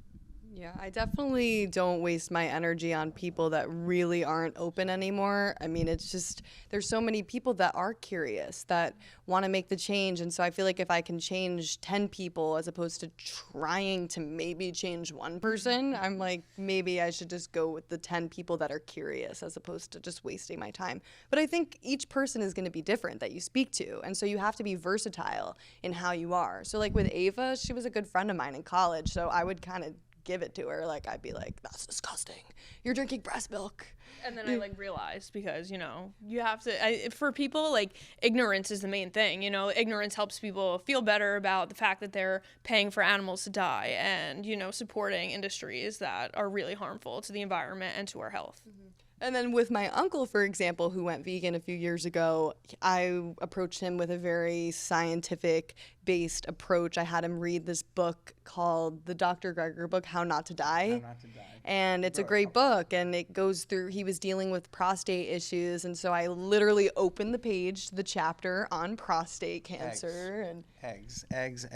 Yeah, I definitely don't waste my energy on people that really aren't open anymore. I mean, it's just, there's so many people that are curious, that want to make the change. And so I feel like if I can change 10 people as opposed to trying to maybe change one person, I'm like, maybe I should just go with the 10 people that are curious as opposed to just wasting my time. But I think each person is going to be different that you speak to. And so you have to be versatile in how you are. So like with Ava, she was a good friend of mine in college. So I would kind of give it to her. Like, I'd be like, that's disgusting. You're drinking breast milk. And then I like realized, because, you know, you have to, for people, like, ignorance is the main thing. You know, ignorance helps people feel better about the fact that they're paying for animals to die and, you know, supporting industries that are really harmful to the environment and to our health. Mm-hmm. And then with my uncle, for example, who went vegan a few years ago, I approached him with a very scientific-based approach. I had him read this book called the Dr. Greger book, How Not to Die. How Not to Die. And it's a great book, and it goes through, he was dealing with prostate issues, and so I literally opened the page, the chapter on prostate cancer. Eggs. That's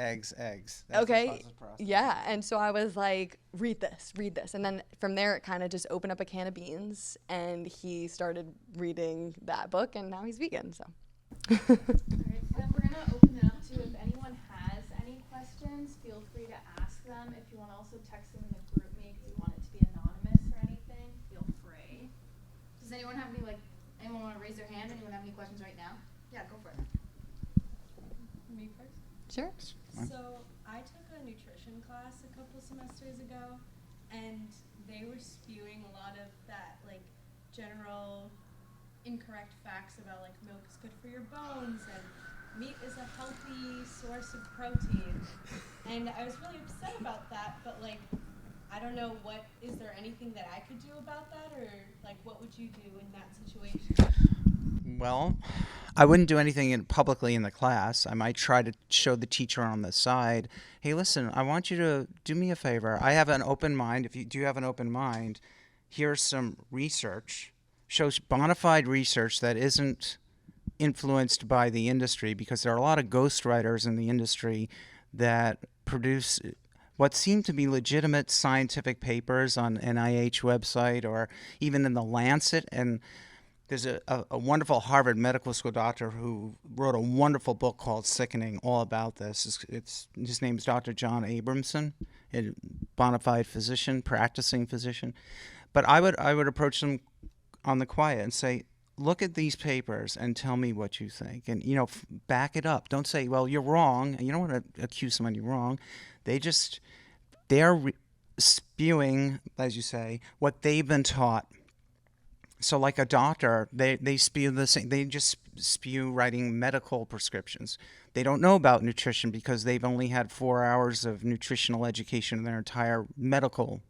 okay, what causes prostate. Yeah, and so I was like, read this. And then from there, it kind of just opened up a can of beans, and he started reading that book, and now he's vegan, so. All right, then we're going to open it up to if anyone has any questions, feel free to ask them. If you want to also text them in the group me because you want it to be anonymous or anything, feel free. Does anyone have any, anyone want to raise their hand? Anyone have any questions right now? Yeah, go for it. Me first? Sure. So I took a nutrition class a couple semesters ago, and they were spewing a lot of that, like, general incorrect facts about, like, milk is good for your bones and meat is a healthy source of protein. And I was really upset about that, but, like, I don't know, is there anything that I could do about that, or, like, what would you do in that situation? Well, I wouldn't do anything publicly in the class. I might try to show the teacher on the side, hey, listen, I want you to do me a favor. I have an open mind. If you do have an open mind, here's some research, shows bona fide research that isn't influenced by the industry, because there are a lot of ghostwriters in the industry that produce what seem to be legitimate scientific papers on NIH website or even in the Lancet. And there's a wonderful Harvard Medical School doctor who wrote a wonderful book called Sickening, all about this. His name is Dr. John Abramson, a bona fide physician, practicing physician. But I would approach them on the quiet and say, look at these papers and tell me what you think. And, you know, back it up. Don't say, well, you're wrong. You don't want to accuse someone you're wrong. They're spewing, as you say, what they've been taught. So like a doctor, they spew the same. They just spew writing medical prescriptions. They don't know about nutrition because they've only had 4 hours of nutritional education in their entire medical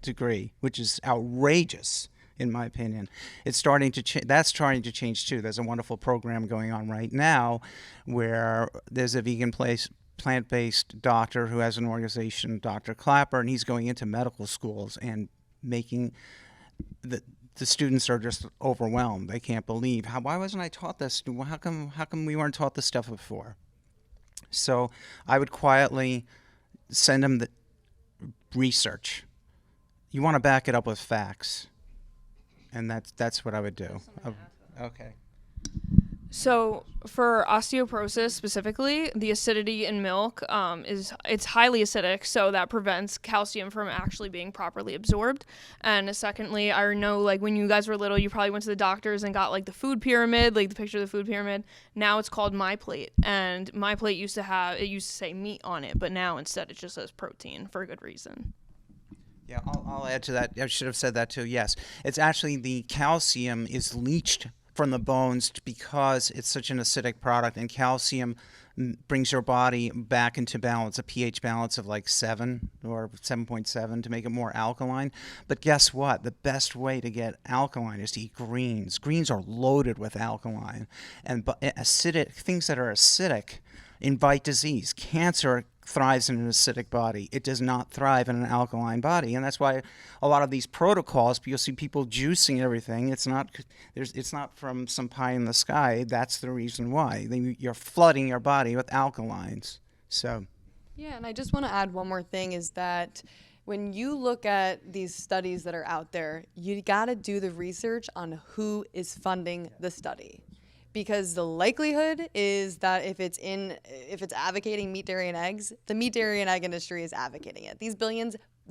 degree, which is outrageous, in my opinion. It's starting to that's starting to change too. There's a wonderful program going on right now where there's a vegan plant-based doctor who has an organization, Dr. Clapper, and he's going into medical schools and making the students are just overwhelmed. They can't believe, why wasn't I taught this? How come we weren't taught this stuff before? So I would quietly send them the research. You want to back it up with facts. And that's what I would do. Okay. So for osteoporosis specifically, the acidity in milk it's highly acidic, so that prevents calcium from actually being properly absorbed. And secondly, I know like when you guys were little, you probably went to the doctors and got like the food pyramid, like the picture of the food pyramid. Now it's called My Plate, and My Plate used to say meat on it, but now instead it just says protein for a good reason. Yeah, I'll add to that. I should have said that too. Yes, it's actually the calcium is leached from the bones because it's such an acidic product, and calcium brings your body back into balance, a pH balance of like 7 or 7.7 to make it more alkaline. But guess what? The best way to get alkaline is to eat greens. Greens are loaded with alkaline, and acidic things that are acidic invite disease. Cancer thrives in an acidic body. It does not thrive in an alkaline body, and that's why a lot of these protocols, you'll see people juicing everything. It's not from some pie in the sky. That's the reason why. You're flooding your body with alkalines. So. Yeah, and I just want to add one more thing is that when you look at these studies that are out there, you got to do the research on who is funding the study. Because the likelihood is that if it's advocating meat, dairy, and eggs, the meat, dairy, and egg industry is advocating it.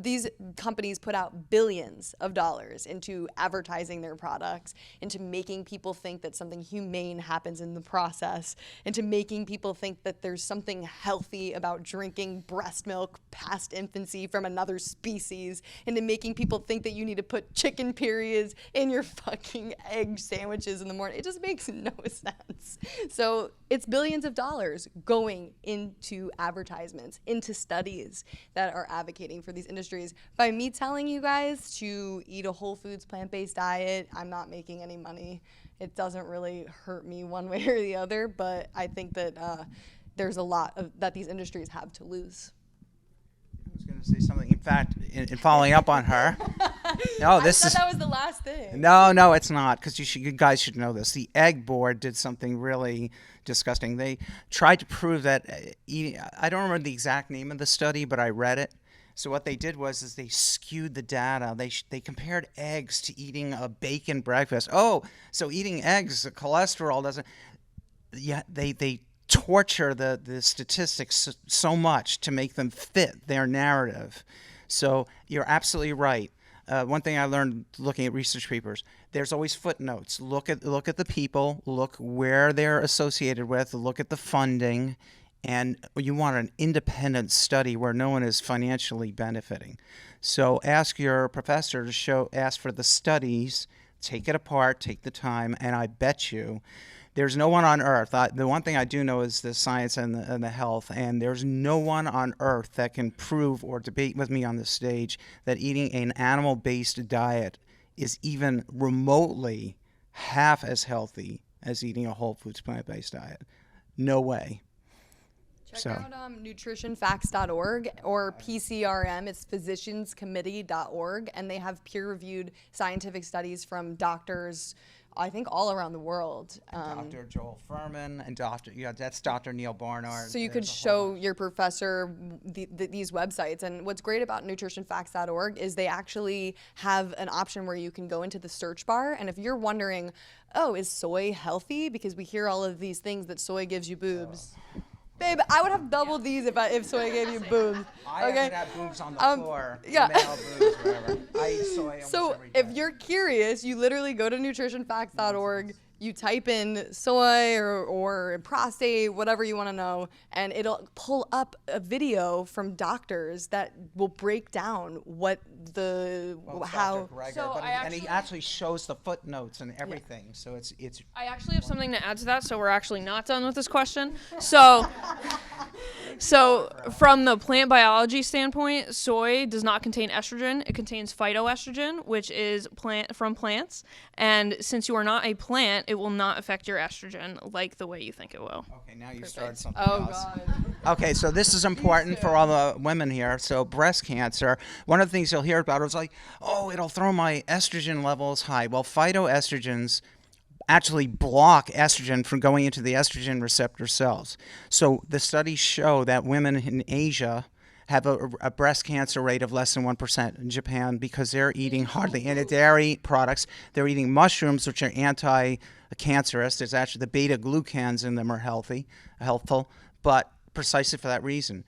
These companies put out billions of dollars into advertising their products, into making people think that something humane happens in the process, into making people think that there's something healthy about drinking breast milk past infancy from another species, into making people think that you need to put chicken periods in your fucking egg sandwiches in the morning. It just makes no sense. So it's billions of dollars going into advertisements, into studies that are advocating for these industries. By me telling you guys to eat a whole foods plant-based diet, I'm not making any money. It doesn't really hurt me one way or the other, but I think that there's a lot that these industries have to lose. I was going to say something. In fact, in following up on her. No, I thought that was the last thing. No, it's not, because you guys should know this. The Egg Board did something really disgusting. They tried to prove that eating. I don't remember the exact name of the study, but I read it. So what they did was they skewed the data. They compared eggs to eating a bacon breakfast. Oh, so eating eggs, the cholesterol doesn't. Yeah, they torture the statistics so much to make them fit their narrative. So you're absolutely right. One thing I learned looking at research papers, there's always footnotes. Look at the people, look where they're associated with, look at the funding, and you want an independent study where no one is financially benefiting. So ask your professor to ask for the studies, take it apart, take the time, and I bet you there's no one on earth. The one thing I do know is the science and the health, and there's no one on earth that can prove or debate with me on the stage that eating an animal-based diet is even remotely half as healthy as eating a whole foods plant-based diet. No way. Check out nutritionfacts.org or PCRM. It's physicianscommittee.org, and they have peer-reviewed scientific studies from doctors, I think, all around the world. Dr. Joel Furman and that's Dr. Neil Barnard. So you could show your professor these websites. And what's great about nutritionfacts.org is they actually have an option where you can go into the search bar. And if you're wondering, oh, is soy healthy? Because we hear all of these things that soy gives you boobs. Babe, I would have double these if soy gave you boobs. I okay? would have boobs on the floor. Yeah. Male boobs, whatever. I eat soy almost So every day. if you're curious, you literally go to nutritionfacts.org, you type in soy or prostate, whatever you want to know, and it'll pull up a video from doctors that will break down how. Greger, So and he actually shows the footnotes and everything. Yeah. So it's. I actually have something to add to that, so we're actually not done with this question. So from the plant biology standpoint, soy does not contain estrogen. It contains phytoestrogen, which is from plants. And since you are not a plant, it will not affect your estrogen like the way you think it will. Okay, now you started something Oh, else. God. Okay, so this is important for all the women here. So breast cancer, one of the things you'll hear about is like, oh, it'll throw my estrogen levels high. Well, phytoestrogens actually block estrogen from going into the estrogen receptor cells. So the studies show that women in Asia have a breast cancer rate of less than 1% in Japan because they're eating hardly any dairy products. They're eating mushrooms, which are anti-cancerous. There's actually the beta-glucans in them are helpful, but precisely for that reason.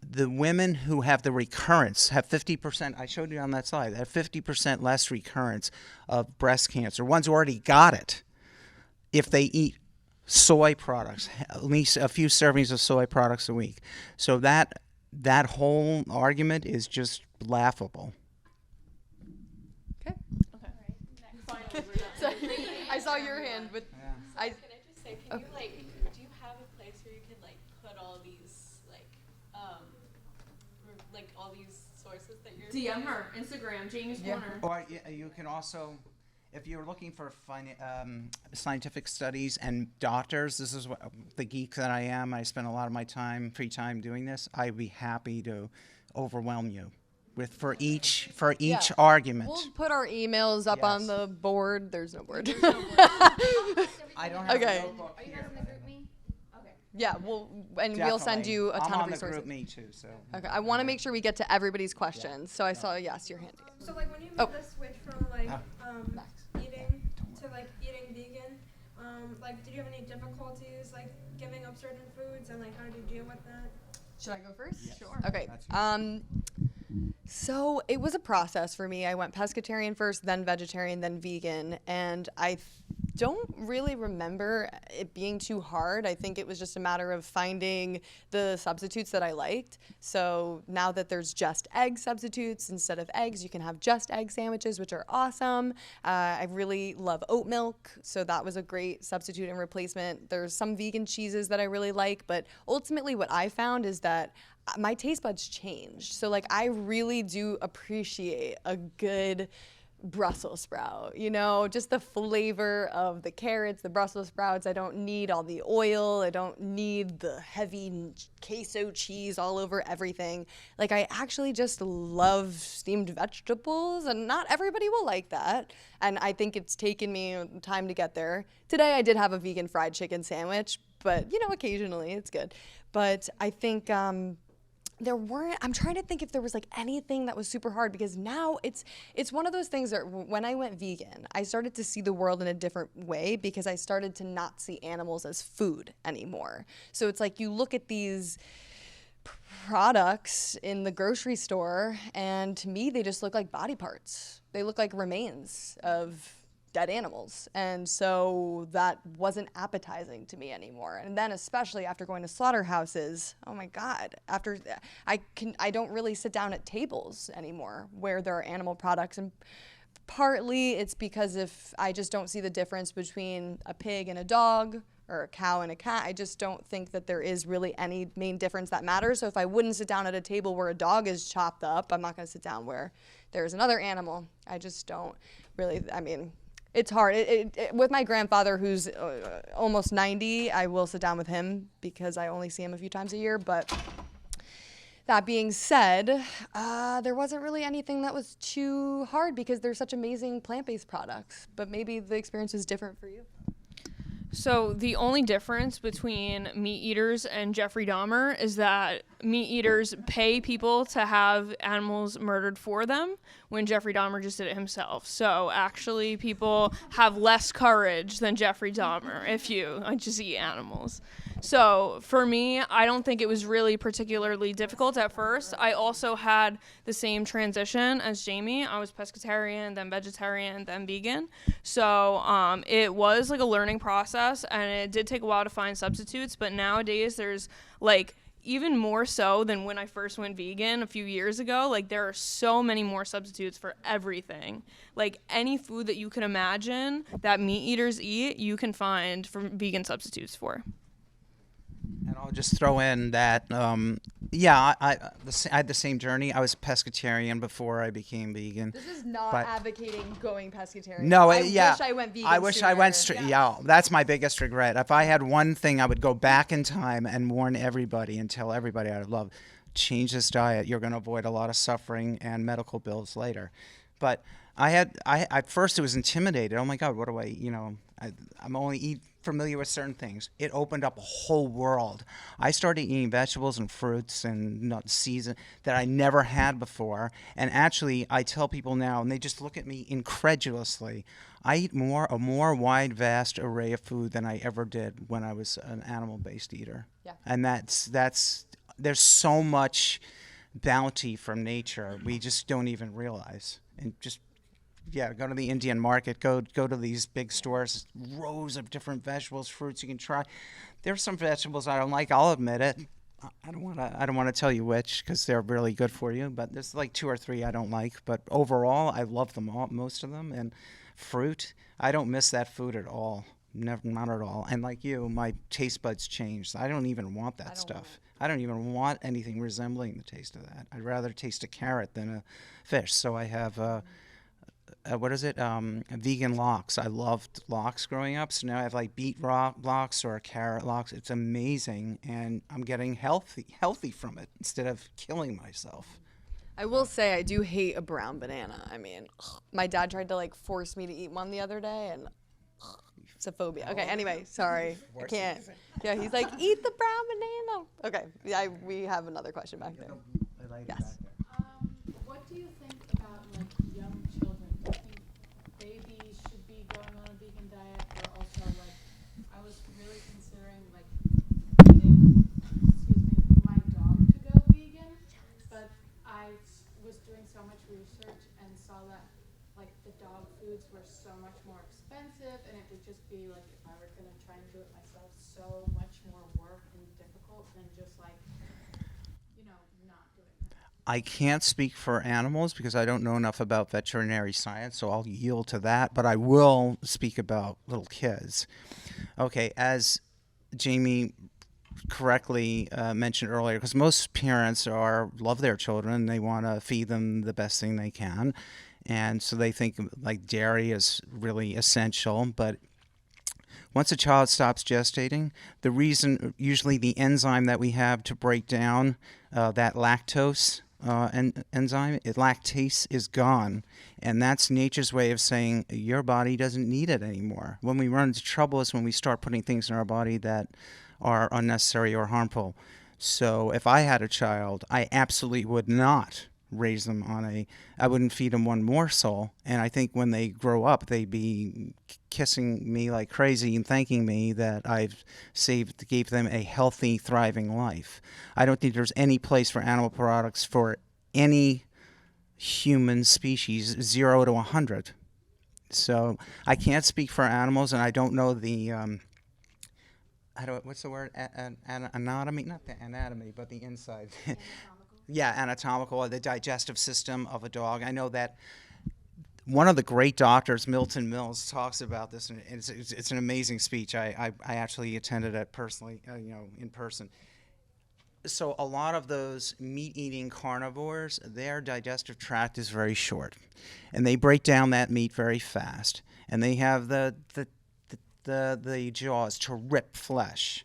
The women who have the recurrence have 50%, I showed you on that slide, have 50% less recurrence of breast cancer. Ones who already got it, if they eat soy products, at least a few servings of soy products a week. So that whole argument is just laughable. Okay. Sorry, I saw your hand, but Can I just say, do you have a place where you could put all these all these sources that you're DM her, Instagram, Jamie's Corner. Or you can also, If you're looking for scientific studies and doctors, this is what the geek that I am. I spend a lot of my free time doing this. I'd be happy to overwhelm you with for each argument. We'll put our emails up on Yes. the board. There's no board. I don't have Okay. a notebook Are you here. guys in the group me? Okay. Yeah, we'll send Definitely. you a ton I'm of on resources. the group me too, so. Okay, I want to make sure we get to everybody's questions. So I saw yes, your hand. So like when you Oh. made the switch from like eating to like eating vegan, like did you have any difficulties like giving up certain foods and like how did you deal with that? Should I go first? Yes. Sure. Okay. That's So it was a process for me. I went pescatarian first, then vegetarian, then vegan, and I don't really remember it being too hard. I think it was just a matter of finding the substitutes that I liked. So now that there's just egg substitutes instead of eggs, you can have just egg sandwiches, which are awesome. I really love oat milk, so that was a great substitute and replacement. There's some vegan cheeses that I really like, but ultimately what I found is that my taste buds changed. So like I really do appreciate a good Brussels sprout, you know, just the flavor of the carrots, the Brussels sprouts. I don't need all the oil. I don't need the heavy queso cheese all over everything. Like I actually just love steamed vegetables, and not everybody will like that. And I think it's taken me time to get there. Today I did have a vegan fried chicken sandwich, but you know, occasionally it's good. But I think I'm trying to think if there was like anything that was super hard, because now it's one of those things that when I went vegan, I started to see the world in a different way, because I started to not see animals as food anymore. So it's like you look at these products in the grocery store, and to me they just look like body parts. They look like remains of dead animals, and so that wasn't appetizing to me anymore. And then especially after going to slaughterhouses, oh my god, after I don't really sit down at tables anymore where there are animal products, and partly it's because if I just don't see the difference between a pig and a dog or a cow and a cat. I just don't think that there is really any main difference that matters. So if I wouldn't sit down at a table where a dog is chopped up, I'm not going to sit down where there's another animal. I just don't really, I mean, it's hard. With my grandfather, who's almost 90, I will sit down with him because I only see him a few times a year. But that being said, there wasn't really anything that was too hard because there's such amazing plant-based products. But maybe the experience is different for you. So the only difference between meat eaters and Jeffrey Dahmer is that meat eaters pay people to have animals murdered for them, when Jeffrey Dahmer just did it himself. So actually people have less courage than Jeffrey Dahmer if you just eat animals. So for me, I don't think it was really particularly difficult at first. I also had the same transition as Jamie. I was pescatarian, then vegetarian, then vegan. So it was like a learning process, and it did take a while to find substitutes. But nowadays there's like even more so than when I first went vegan a few years ago. Like there are so many more substitutes for everything. Like any food that you can imagine that meat eaters eat, you can find from vegan substitutes for. And I'll just throw in that, I had the same journey. I was a pescatarian before I became vegan. This is not But- advocating going pescatarian. No, I yeah. wish I went vegan I wish I went sooner. straight. Yeah, that's my biggest regret. If I had one thing, I would go back in time and warn everybody and tell everybody I'd love, change this diet. You're going to avoid a lot of suffering and medical bills later. But at first it was intimidated. Oh my God, what do I'm only familiar with certain things. It opened up a whole world. I started eating vegetables and fruits and nuts, season that I never had before. And actually, I tell people now, and they just look at me incredulously. I eat a more wide, vast array of food than I ever did when I was an animal-based eater. Yeah. And there's so much bounty from nature we just don't even realize. And just go to the Indian market, go to these big stores, rows of different vegetables, fruits you can try. There's some vegetables I don't like, I'll admit it. I don't want to tell you which, because they're really good for you, but there's like 2 or 3 I don't like, but overall I love them all, most of them. And fruit, I don't miss that food at all. Never, not at all. And like you, my taste buds changed. I don't even want that stuff. I don't even want anything resembling the taste of that. I'd rather taste a carrot than a fish. So I have what is it? Vegan lox. I loved lox growing up, so now I have like beet lox or carrot lox. It's amazing, and I'm getting healthy from it instead of killing myself. I will say I do hate a brown banana. I mean, my dad tried to like force me to eat one the other day, and it's a phobia. Okay, anyway, sorry, I can't. Yeah, he's like, eat the brown banana. Okay, yeah, we have another question back there. Yes. What do you think about like young children? Do you think babies should be going on a vegan diet, or also like I was really considering like getting, my dog to go vegan, but I was doing so much research and saw that like the dog foods were so much more expensive, and it would just be like if I were gonna try and do it myself, so much more work and difficult than just like not doing that. I can't speak for animals because I don't know enough about veterinary science, so I'll yield to that, but I will speak about little kids. Okay, as Jamie correctly mentioned earlier, because most parents love their children, they want to feed them the best thing they can, and so they think like dairy is really essential, but once a child stops gestating, the reason, usually the enzyme that we have to break down that lactose enzyme, lactase is gone. And that's nature's way of saying your body doesn't need it anymore. When we run into trouble is when we start putting things in our body that are unnecessary or harmful. So if I had a child, I absolutely would not raise them I wouldn't feed them one morsel. And I think when they grow up, they'd be kissing me like crazy and thanking me that gave them a healthy, thriving life. I don't think there's any place for animal products for any human species, 0 to 100. So I can't speak for animals, and I don't know the what's the word? Anatomy, not the anatomy, but the inside. Yeah, anatomical, the digestive system of a dog. I know that one of the great doctors, Milton Mills, talks about this, and it's an amazing speech. I actually attended it personally, in person. So a lot of those meat-eating carnivores, their digestive tract is very short, and they break down that meat very fast, and they have the jaws to rip flesh.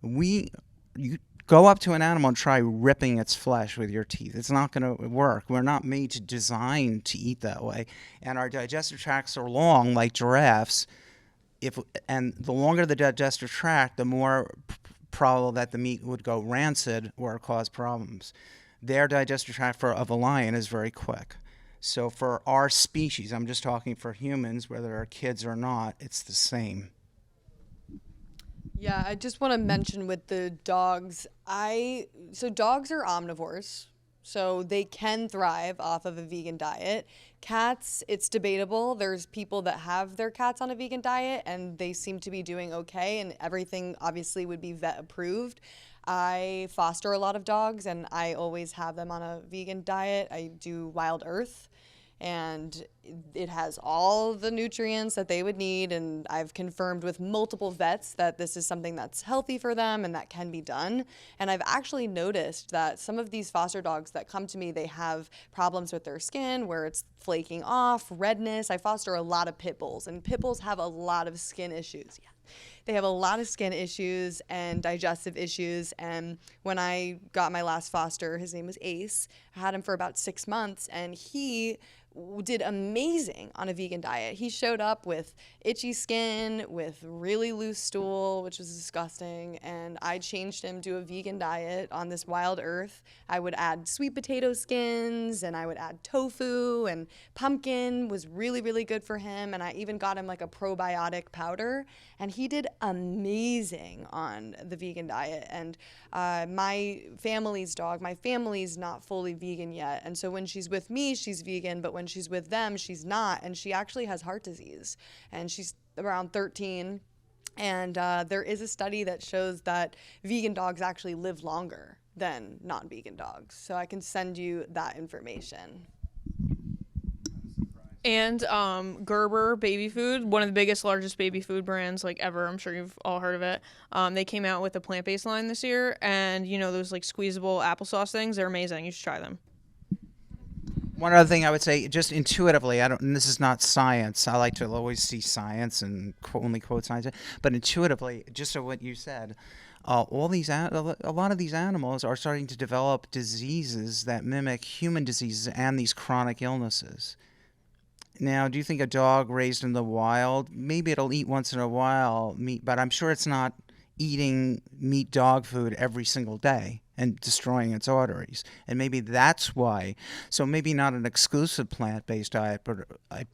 You go up to an animal and try ripping its flesh with your teeth. It's not going to work. We're not made to design to eat that way. And our digestive tracts are long, like giraffes. And the longer the digestive tract, the more probable that the meat would go rancid or cause problems. Their digestive tract of a lion is very quick. So for our species, I'm just talking for humans, whether they're kids or not, it's the same. Yeah, I just want to mention with the dogs, so dogs are omnivores, so they can thrive off of a vegan diet. Cats, it's debatable. There's people that have their cats on a vegan diet and they seem to be doing okay, and everything obviously would be vet approved. I foster a lot of dogs and I always have them on a vegan diet. I do Wild Earth, and it has all the nutrients that they would need, and I've confirmed with multiple vets that this is something that's healthy for them and that can be done. And I've actually noticed that some of these foster dogs that come to me, they have problems with their skin where it's flaking off, redness. I foster a lot of pit bulls, and pit bulls have a lot of skin issues. Yeah. They have a lot of skin issues and digestive issues. And when I got my last foster, his name was Ace. I had him for about 6 months, and he did amazing on a vegan diet. He showed up with itchy skin, with really loose stool, which was disgusting, and I changed him to a vegan diet on this Wild Earth. I would add sweet potato skins, and I would add tofu, and pumpkin was really, really good for him, and I even got him like a probiotic powder, and he did amazing on the vegan diet. And my family's dog, my family's not fully vegan yet, and so when she's with me, she's vegan, but when she's with them, she's not, and she actually has heart disease, and she's around 13, and there is a study that shows that vegan dogs actually live longer than non-vegan dogs, so I can send you that information. And Gerber baby food, one of the biggest, largest baby food brands like ever. I'm sure you've all heard of it. They came out with a plant-based line this year, and those like squeezable applesauce things, they're amazing. You should try them. One other thing I would say, just intuitively, and this is not science. I like to always see science and only quote science, but intuitively, just so what you said, a lot of these animals are starting to develop diseases that mimic human diseases and these chronic illnesses. Now, do you think a dog raised in the wild, maybe it'll eat once in a while meat, but I'm sure it's not eating meat dog food every single day and destroying its arteries. And maybe that's why. So maybe not an exclusive plant-based diet, but a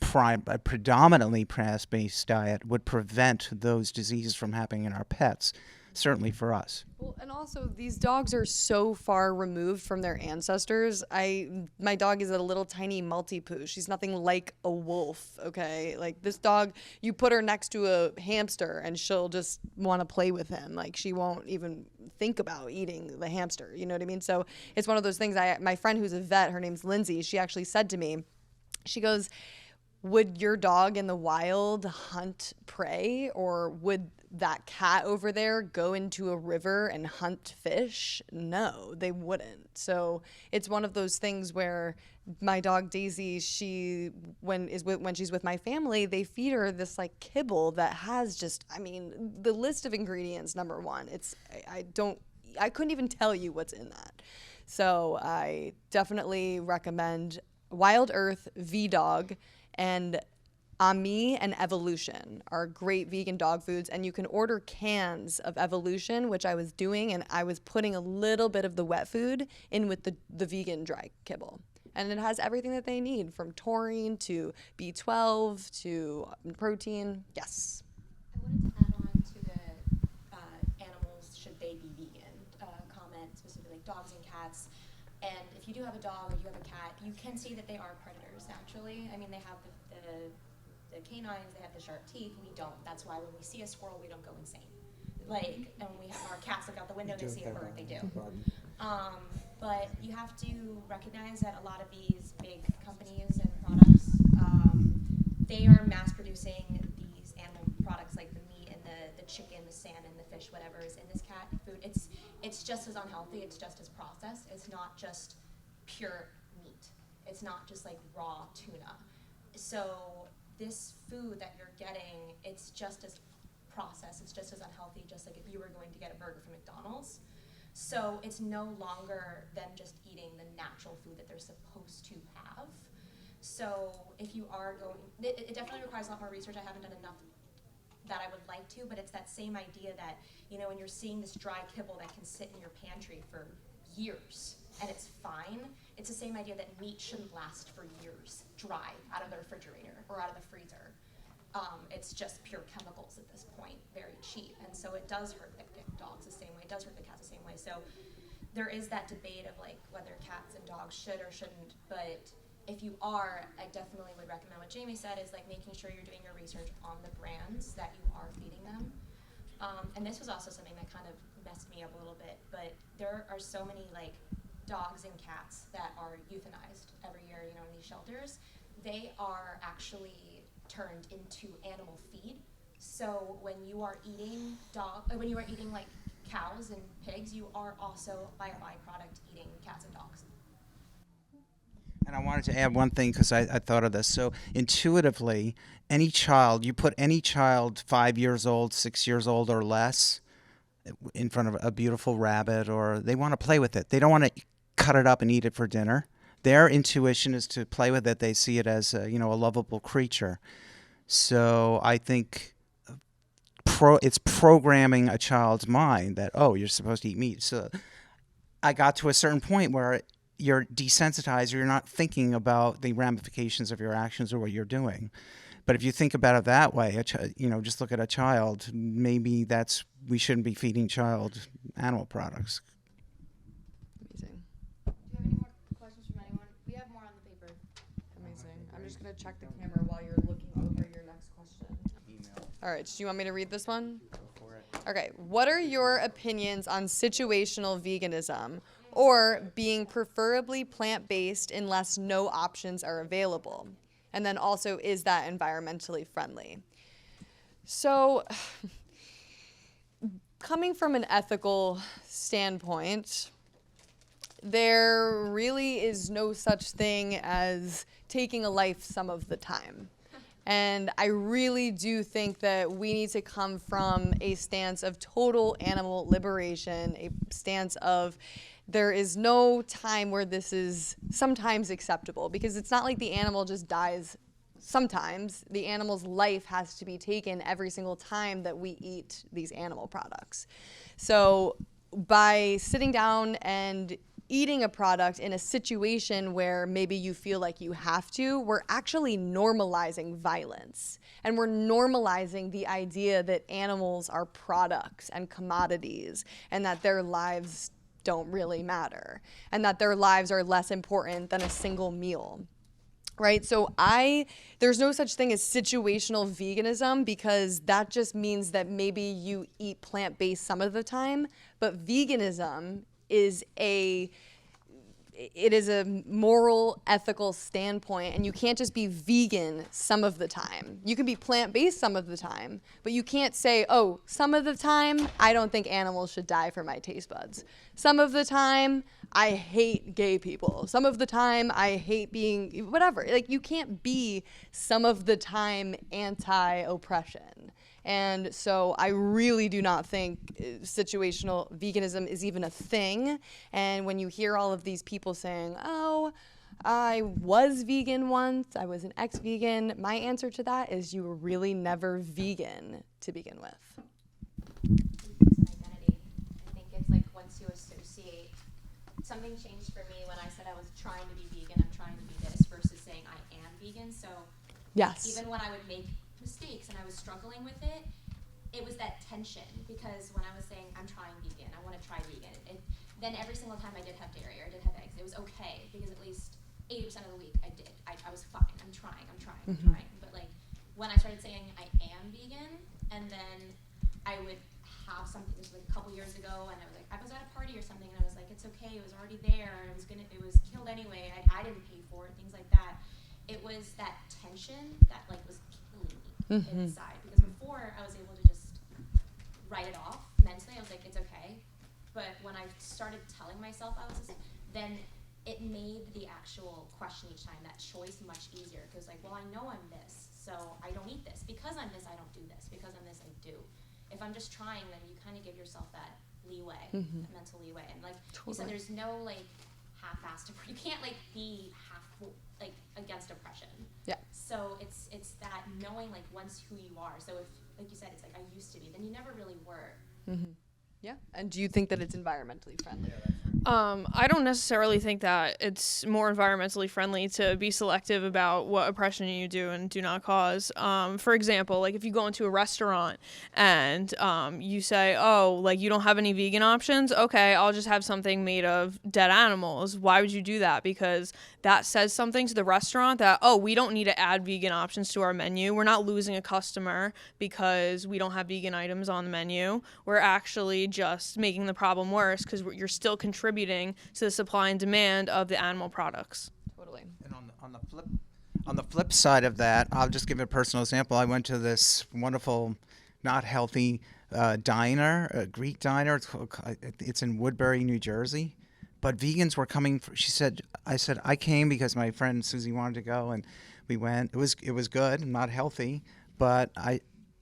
predominantly plant-based diet would prevent those diseases from happening in our pets, certainly for us. Well, and also these dogs are so far removed from their ancestors. My dog is a little tiny Maltipoo. She's nothing like a wolf, okay? Like this dog, you put her next to a hamster and she'll just want to play with him. Like she won't even think about eating the hamster, you know what I mean? So it's one of those things. My friend who's a vet, her name's Lindsay, she actually said to me, she goes, would your dog in the wild hunt prey, or would that cat over there go into a river and hunt fish? No, they wouldn't. So it's one of those things where my dog Daisy, when she's with my family, they feed her this like kibble that has just, I mean, the list of ingredients, number one, I couldn't even tell you what's in that. So I definitely recommend Wild Earth V-Dog, and Ami and Evolution are great vegan dog foods, and you can order cans of Evolution, which I was doing, and I was putting a little bit of the wet food in with the vegan dry kibble. And it has everything that they need, from taurine to B12 to protein. Yes. I wanted to add on to the animals, should they be vegan, comment, specifically like dogs and cats. And if you do have a dog or you have a cat, you can see that they are predators naturally. I mean, they have the canines, they have the sharp teeth. We don't. That's why when we see a squirrel, we don't go insane. Like, and when we have our cats look out the window, they see a bird, they do. But you have to recognize that a lot of these big companies and products, they are mass producing these animal products like the meat and the chicken, the salmon, the fish, whatever is in this cat food. It's just as unhealthy, it's just as processed. It's not just pure meat. It's not just like raw tuna. So this food that you're getting, it's just as processed, it's just as unhealthy, just like if you were going to get a burger from McDonald's. So it's no longer them just eating the natural food that they're supposed to have. So if you are going, it definitely requires a lot more research. I haven't done enough that I would like to, but it's that same idea that, you know, when you're seeing this dry kibble that can sit in your pantry for years and it's fine, it's the same idea that meat shouldn't last for years dry out of the refrigerator or out of the freezer. It's just pure chemicals at this point, very cheap, and so it does hurt the dogs the same way, it does hurt the cats the same way. So there is that debate of like whether cats and dogs should or shouldn't, but if you are, I definitely would recommend what Jamie said, is like making sure you're doing your research on the brands that you are feeding them. And this was also something that kind of messed me up a little bit, but there are so many like dogs and cats that are euthanized every year, you know, in these shelters. They are actually turned into animal feed. So when you are eating like cows and pigs, you are also by a byproduct eating cats and dogs. And I wanted to add one thing because I thought of this. So intuitively, you put any child 5 years old, 6 years old or less in front of a beautiful rabbit, or they want to play with it. They don't want to cut it up and eat it for dinner. Their intuition is to play with it. They see it as a lovable creature. So I think it's programming a child's mind that, oh, you're supposed to eat meat. So I got to a certain point where you're desensitized, or you're not thinking about the ramifications of your actions or what you're doing. But if you think about it that way, just look at a child. Maybe we shouldn't be feeding child animal products. Amazing. Do you have any more questions from anyone? We have more on the paper. Amazing. I'm just going to check the camera while you're looking over your next question. All right, do you want me to read this one? Go for it. Okay, what are your opinions on situational veganism, or being preferably plant-based unless no options are available? And then also, is that environmentally friendly? So, coming from an ethical standpoint, there really is no such thing as taking a life some of the time. And I really do think that we need to come from a stance of total animal liberation, a stance of there is no time where this is sometimes acceptable, because it's not like the animal just dies sometimes. The animal's life has to be taken every single time that we eat these animal products. So by sitting down and eating a product in a situation where maybe you feel like you have to, we're actually normalizing violence. And we're normalizing the idea that animals are products and commodities, and that their lives don't really matter, and that their lives are less important than a single meal. Right? So there's no such thing as situational veganism, because that just means that maybe you eat plant-based some of the time, but veganism is a moral, ethical standpoint, and you can't just be vegan some of the time. You can be plant-based some of the time, but you can't say, oh, some of the time, I don't think animals should die for my taste buds. Some of the time, I hate gay people. Some of the time, I hate being whatever. Like, you can't be some of the time anti-oppression. And so I really do not think situational veganism is even a thing. And when you hear all of these people saying, oh, I was vegan once, I was an ex-vegan, my answer to that is you were really never vegan to begin with. It's an identity. I think it's like once you associate, something changed for me when I said I was trying to be vegan, I'm trying to be this, versus saying I am vegan. So yes, even when I would make mistakes and I was struggling with it, it was that tension, because when I was saying I'm trying vegan, I want to try vegan, then every single time I did have dairy or I did have eggs, it was okay, because at least 80% of the week I did. I was fine. I'm trying. But like when I started saying I am vegan, and then I would have something, this was like a couple years ago, and I was at a party or something, and I was like, it's okay, it was already there, it was killed anyway, I didn't pay for it, things like that. It was that tension that like was killing me inside, because before I was able to just write it off mentally. I was like, it's okay. But when I started telling myself I was this, then it made the actual question each time, that choice, much easier. Because like, well, I know I'm this, so I don't eat this. Because I'm this, I don't do this. Because I'm this, I do. If I'm just trying, then you kind of give yourself that leeway, that mental leeway. And like you said, there's no like half-assed approach. You can't like be like against oppression. Yeah. So it's that knowing like once who you are. So if, like you said, it's like I used to be, then you never really were. Yeah. And do you think that it's environmentally friendly? I don't necessarily think that it's more environmentally friendly to be selective about what oppression you do and do not cause. For example, like if you go into a restaurant and you say, oh, like you don't have any vegan options, okay, I'll just have something made of dead animals. Why would you do that? Because that says something to the restaurant that, oh, we don't need to add vegan options to our menu. We're not losing a customer because we don't have vegan items on the menu. We're actually just making the problem worse because you're still contributing to the supply and demand of the animal products. Totally. And on the flip side of that, I'll just give a personal example. I went to this wonderful, not healthy diner, a Greek diner. It's in Woodbury, New Jersey. But vegans were coming. I said I came because my friend Susie wanted to go, and we went. It was good, not healthy, but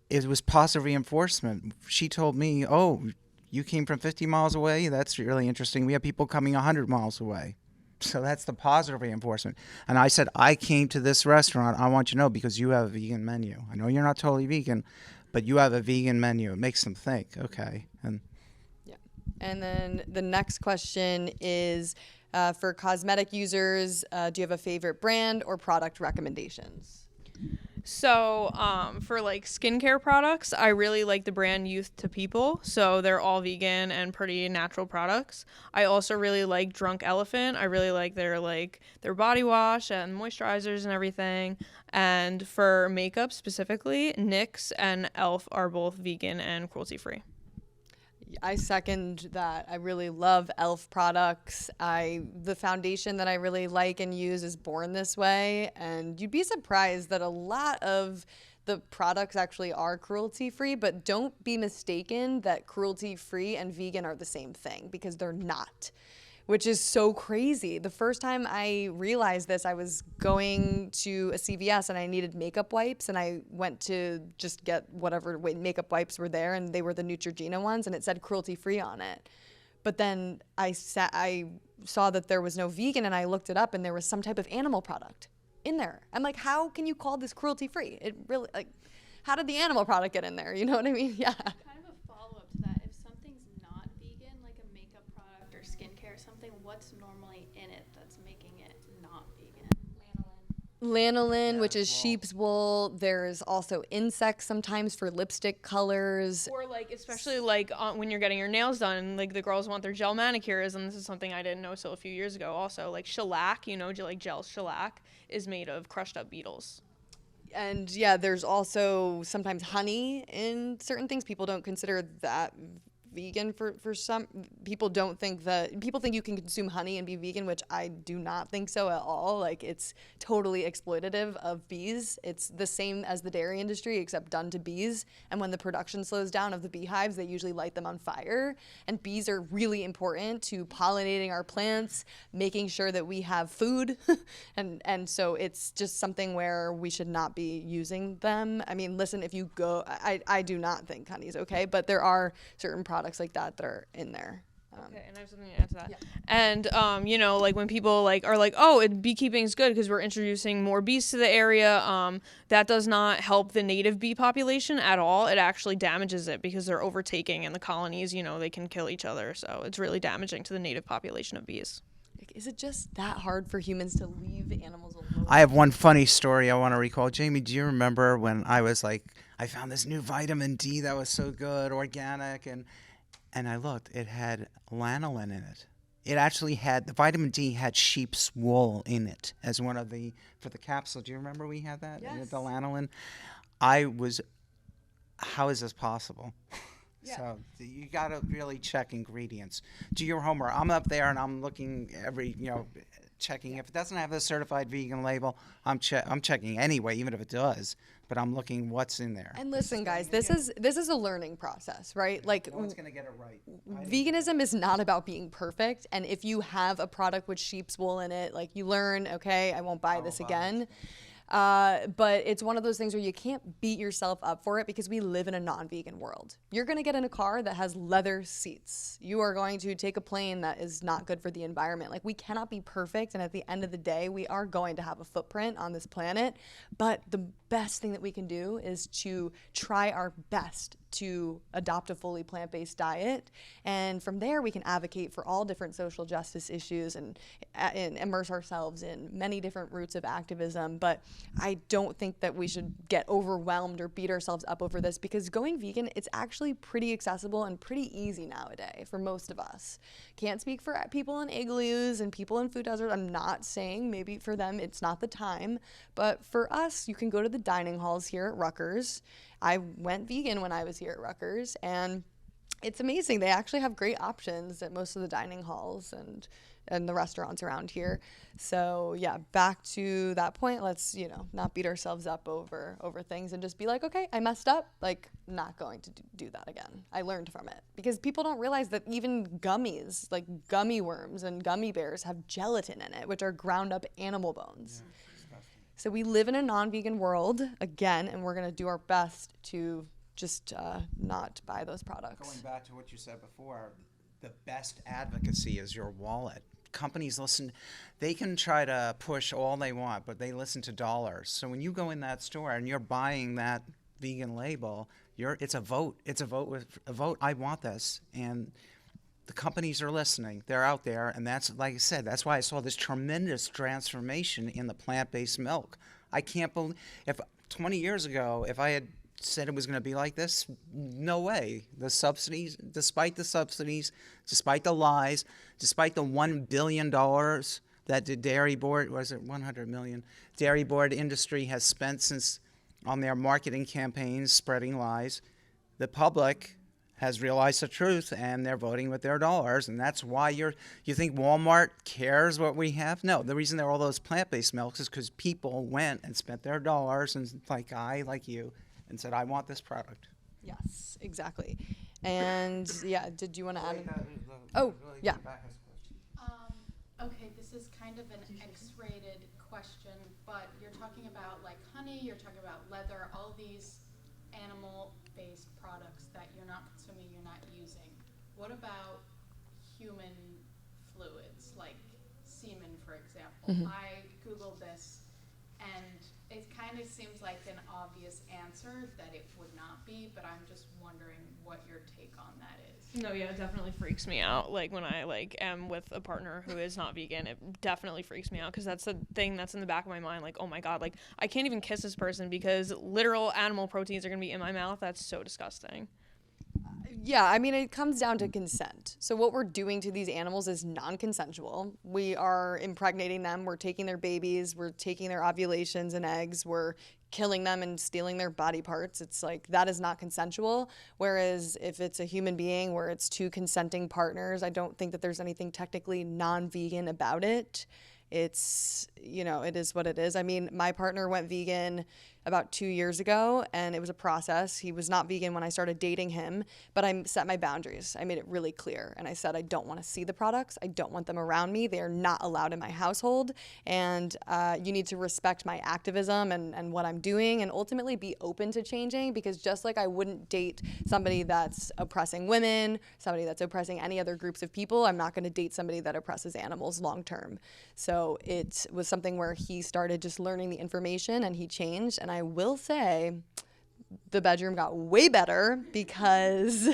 it was positive reinforcement. She told me, "Oh, you came from 50 miles away? That's really interesting. We have people coming 100 miles away." So that's the positive reinforcement. And I said, I came to this restaurant, I want you to know, because you have a vegan menu. I know you're not totally vegan, but you have a vegan menu. It makes them think, okay. And then the next question is for cosmetic users, do you have a favorite brand or product recommendations? So for like skincare products, I really like the brand Youth to People. So they're all vegan and pretty natural products. I also really like Drunk Elephant. I really like their body wash and moisturizers and everything. And for makeup specifically, NYX and e.l.f. are both vegan and cruelty free. I second that. I really love e.l.f. products. The foundation that I really like and use is Born This Way, and you'd be surprised that a lot of the products actually are cruelty-free, but don't be mistaken that cruelty-free and vegan are the same thing, because they're not. which is so crazy. The first time I realized this, I was going to a CVS and I needed makeup wipes, and I went to just get whatever makeup wipes were there, and they were the Neutrogena ones, and it said cruelty-free on it. But then I saw that there was no vegan, and I looked it up, and there was some type of animal product in there. I'm like, how can you call this cruelty-free? It really, like, how did the animal product get in there? You know what I mean? Yeah. Kind of a follow-up to that. If something's not vegan, like a makeup product or skincare or something, what's normally in it that's making it not vegan? Lanolin, which is sheep's wool. There's also insects sometimes for lipstick colors. Or like, especially like when you're getting your nails done, like the girls want their gel manicures, and this is something I didn't know till a few years ago. Also, like shellac, like gel shellac is made of crushed up beetles. And yeah, there's also sometimes honey in certain things. People don't consider that vegan for some people. People think you can consume honey and be vegan, which I do not think so at all. Like, it's totally exploitative of bees. It's the same as the dairy industry, except done to bees. And when the production slows down of the beehives, they usually light them on fire. And bees are really important to pollinating our plants, making sure that we have food. and so it's just something where we should not be using them. I mean, listen, if you go, I do not think honey is okay, but there are certain products like that are in there. Okay, and I have something to add to that. Yeah. And like when people are like, oh, beekeeping is good because we're introducing more bees to the area. That does not help the native bee population at all. It actually damages it because they're overtaking, and the colonies, they can kill each other. So it's really damaging to the native population of bees. Is it just that hard for humans to leave animals alone? I have one funny story I want to recall. Jamie, do you remember when I was like, I found this new vitamin D that was so good, organic, and I looked, it had lanolin in it. It actually had, the vitamin D had sheep's wool in it as one of for the capsule. Do you remember we had that? Yes. The lanolin? How is this possible? Yeah. So you got to really check ingredients. Do your homework. I'm up there and I'm looking checking. If it doesn't have a certified vegan label, I'm checking anyway, even if it does. But I'm looking what's in there. And listen, guys, this is a learning process, right? Like, no one's gonna get it right. Veganism is not about being perfect. And if you have a product with sheep's wool in it, like, you learn, okay, I won't buy this again. But it's one of those things where you can't beat yourself up for it because we live in a non-vegan world. You're going to get in a car that has leather seats. You are going to take a plane that is not good for the environment. Like, we cannot be perfect, and at the end of the day, we are going to have a footprint on this planet. But the best thing that we can do is to try our best to adopt a fully plant-based diet, and from there we can advocate for all different social justice issues and immerse ourselves in many different roots of activism. But I don't think that we should get overwhelmed or beat ourselves up over this, because going vegan, it's actually pretty accessible and pretty easy nowadays for most of us. Can't speak for people in igloos and people in food deserts. I'm not saying maybe for them it's not the time, but for us, you can go to the dining halls here at Rutgers. I went vegan when I was here at Rutgers, and it's amazing. They actually have great options at most of the dining halls and the restaurants around here. So yeah, back to that point, let's, not beat ourselves up over things and just be like, okay, I messed up, like, not going to do that again. I learned from it. Because people don't realize that even gummies, like gummy worms and gummy bears, have gelatin in it, which are ground up animal bones. Yeah. So we live in a non-vegan world, again, and we're going to do our best to just not buy those products. Going back to what you said before, the best advocacy is your wallet. Companies listen. They can try to push all they want, but they listen to dollars. So when you go in that store and you're buying that vegan label, it's a vote. It's a vote. I want this. And the companies are listening. They're out there, and that's, like I said, that's why I saw this tremendous transformation in the plant-based milk. I can't believe, 20 years ago, if I had said it was going to be like this, no way. Despite the lies, despite the $1 billion that the dairy board, was it 100 million, dairy board industry has spent since on their marketing campaigns spreading lies, the public has realized the truth, and they're voting with their dollars, and that's why you think Walmart cares what we have? No, the reason there are all those plant-based milks is because people went and spent their dollars, and like you, and said, I want this product. Yes, exactly. And yeah, did you want to add? Oh, yeah. this is kind of an X-rated question, but you're talking about like honey, you're talking about leather, all these animal-based products that you're not consuming, you're not using. What about human fluids, like semen, for example? I Googled this, and it kind of seems like an obvious answer that it would not be, but I'm just wondering what your take on that is. No, yeah, it definitely freaks me out. Like when I am with a partner who is not vegan, it definitely freaks me out because that's the thing that's in the back of my mind. Like, oh my God, like I can't even kiss this person because literal animal proteins are gonna be in my mouth. That's so disgusting. Yeah, I mean, it comes down to consent. So what we're doing to these animals is non-consensual. We are impregnating them. We're taking their babies. We're taking their ovulations and eggs. We're killing them and stealing their body parts. It's like, that is not consensual. Whereas if it's a human being where it's two consenting partners, I don't think that there's anything technically non-vegan about it. It's, it is what it is. I mean, my partner went vegan about 2 years ago, and it was a process. He was not vegan when I started dating him, but I set my boundaries. I made it really clear, and I said I don't want to see the products. I don't want them around me. They are not allowed in my household, and you need to respect my activism and what I'm doing, and ultimately be open to changing, because just like I wouldn't date somebody that's oppressing women, somebody that's oppressing any other groups of people, I'm not going to date somebody that oppresses animals long term. So it was something where he started just learning the information, and he changed, and I will say the bedroom got way better because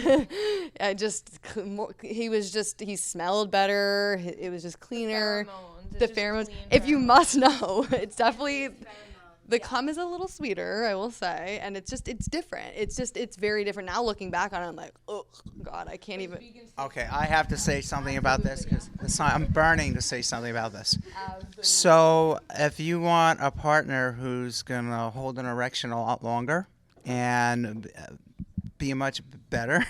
he smelled better. It was just cleaner. The pheromones. If you must know, it's definitely, the cum is a little sweeter, I will say. And it's different. It's very different. Now looking back on it, I'm like, oh God, I can't even. Okay, I have to say something about this because I'm burning to say something about this. So if you want a partner who's going to hold an erection a lot longer and be much better,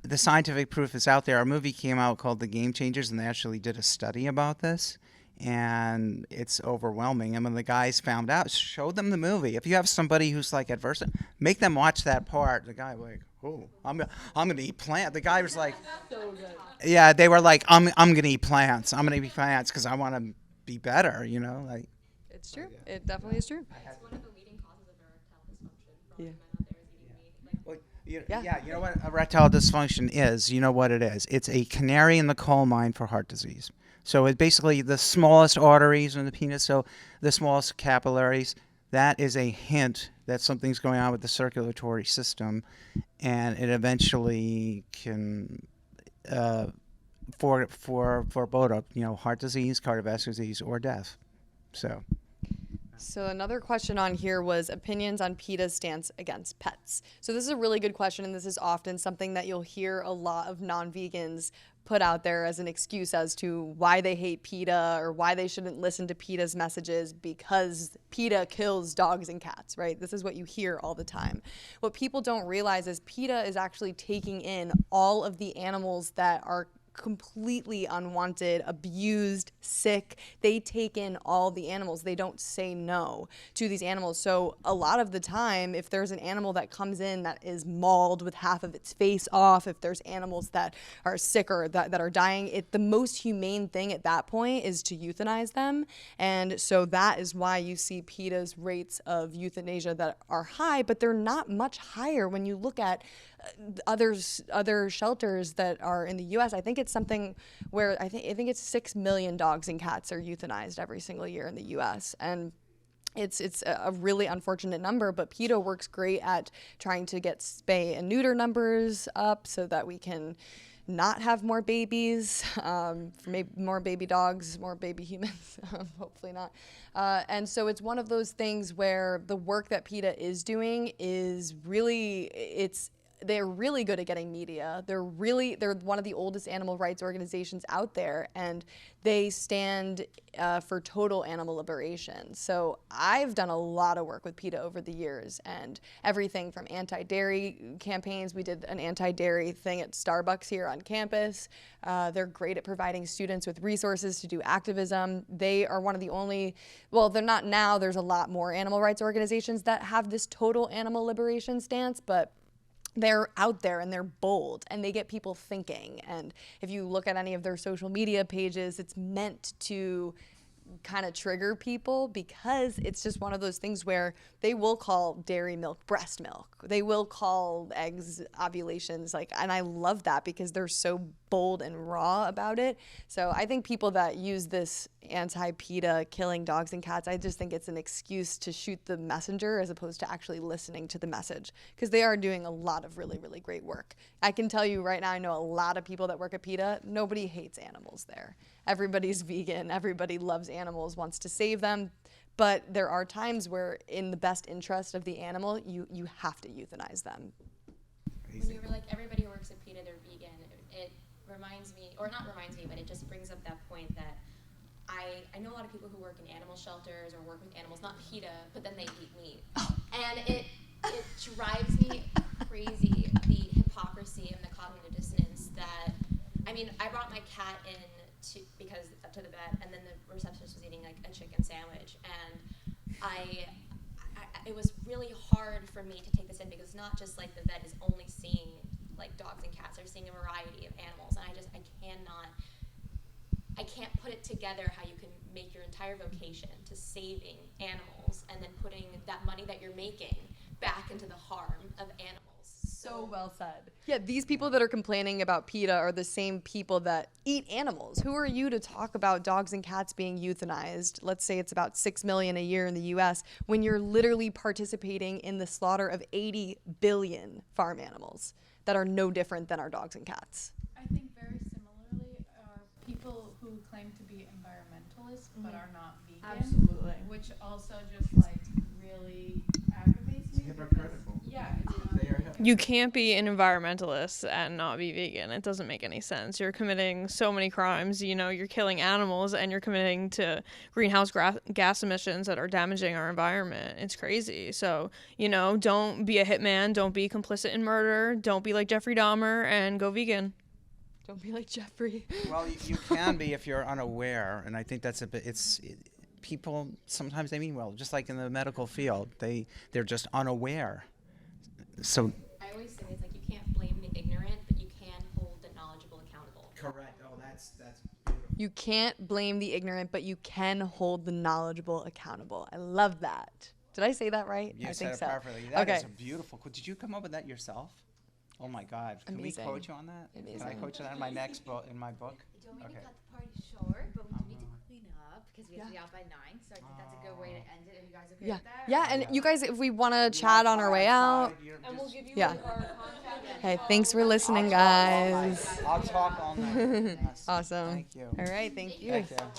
the scientific proof is out there. A movie came out called The Game Changers, and they actually did a study about this. And it's overwhelming. And when the guys found out, showed them the movie. If you have somebody who's like adverse, make them watch that part. The guy like, oh, I'm gonna eat plants. The guy was like, yeah, they were like, I'm gonna eat plants. I'm gonna eat plants because I want to be better. Like. It's true. It definitely is true. It's one of the leading causes of erectile dysfunction for Yeah. men out there is eating meat. Yeah, you know what erectile dysfunction is? You know what it is? It's a canary in the coal mine for heart disease. So it's basically the smallest arteries in the penis, so the smallest capillaries. That is a hint that something's going on with the circulatory system, and it eventually can, for both, heart disease, cardiovascular disease, or death. So another question on here was opinions on PETA's stance against pets. So this is a really good question, and this is often something that you'll hear a lot of non-vegans put out there as an excuse as to why they hate PETA or why they shouldn't listen to PETA's messages because PETA kills dogs and cats, right? This is what you hear all the time. What people don't realize is PETA is actually taking in all of the animals that are completely unwanted, abused, sick. They take in all the animals. They don't say no to these animals. So a lot of the time, if there's an animal that comes in that is mauled with half of its face off, if there's animals that are sick or that are dying, the most humane thing at that point is to euthanize them. And so that is why you see PETA's rates of euthanasia that are high, but they're not much higher when you look at other shelters that are in the U.S. I think it's something where I think it's 6 million dogs and cats are euthanized every single year in the U.S. and it's a really unfortunate number, but PETA works great at trying to get spay and neuter numbers up so that we can not have more babies, maybe more baby dogs, more baby humans, hopefully not. And so it's one of those things where the work that PETA is doing is really, they're really good at getting media. They're one of the oldest animal rights organizations out there, and they stand for total animal liberation. So I've done a lot of work with PETA over the years, and everything from anti-dairy campaigns. We did an anti-dairy thing at Starbucks here on campus. They're great at providing students with resources to do activism. They are one of the only, well, they're not now, there's a lot more animal rights organizations that have this total animal liberation stance, but they're out there and they're bold and they get people thinking. And if you look at any of their social media pages, it's meant to kind of trigger people, because it's just one of those things where they will call dairy milk breast milk. They will call eggs ovulations, like, and I love that because they're so bold and raw about it. So I think people that use this anti-PETA killing dogs and cats, I just think it's an excuse to shoot the messenger as opposed to actually listening to the message, because they are doing a lot of really, really great work. I can tell you right now, I know a lot of people that work at PETA. Nobody hates animals there. Everybody's vegan. Everybody loves animals, wants to save them. But there are times where, in the best interest of the animal, you have to euthanize them. When you were like, everybody who works at PETA, they're vegan, it reminds me, or not reminds me, but it just brings up that point that I know a lot of people who work in animal shelters or work with animals, not PETA, but then they eat meat. And it drives me crazy, the hypocrisy and the cognitive dissonance that, I mean, I brought my cat in to the vet, and then the receptionist was eating like a chicken sandwich, and it was really hard for me to take this in, because it's not just like the vet is only seeing like dogs and cats, they're seeing a variety of animals, and I can't put it together how you can make your entire vocation to saving animals and then putting that money that you're making back into the harm of animals. So well said. Yeah, these people that are complaining about PETA are the same people that eat animals. Who are you to talk about dogs and cats being euthanized? Let's say it's about 6 million a year in the US, when you're literally participating in the slaughter of 80 billion farm animals that are no different than our dogs and cats. I think very similarly are people who claim to be environmentalists but are not vegan. Absolutely. Which also just like really aggravates me. Hypocritical. Yeah, it's not. You can't be an environmentalist and not be vegan. It doesn't make any sense. You're committing so many crimes. You know, you're killing animals and you're committing to greenhouse gas emissions that are damaging our environment. It's crazy. So, you know, don't be a hitman. Don't be complicit in murder. Don't be like Jeffrey Dahmer, and go vegan. Don't be like Jeffrey. Well, you can be if you're unaware, and I think that's a bit. People sometimes they mean well, just like in the medical field, they're just unaware. So I always say it's like you can't blame the ignorant, but you can hold the knowledgeable accountable. correct. Oh, that's beautiful. You can't blame the ignorant, but you can hold the knowledgeable accountable. I love that. Did I say that right? You I said think it so. perfectly. That is Okay. a beautiful. Did you come up with that yourself? Oh my God! Can Amazing. we quote you on that? Can I Amazing. quote you on that in my next book? In my book? Don't mean Okay. to cut the party short, but we do need to clean up because we have to be out by 9. So I think that's a good way to end it. If you guys okay Yeah. with that? Yeah, and you guys, if we want to chat on our way out. And we'll give you Yeah. like, our contact Hey, thanks for listening, guys. I'll talk all night. Yes. Awesome. Thank you. All right, thank you. Thank you. So much.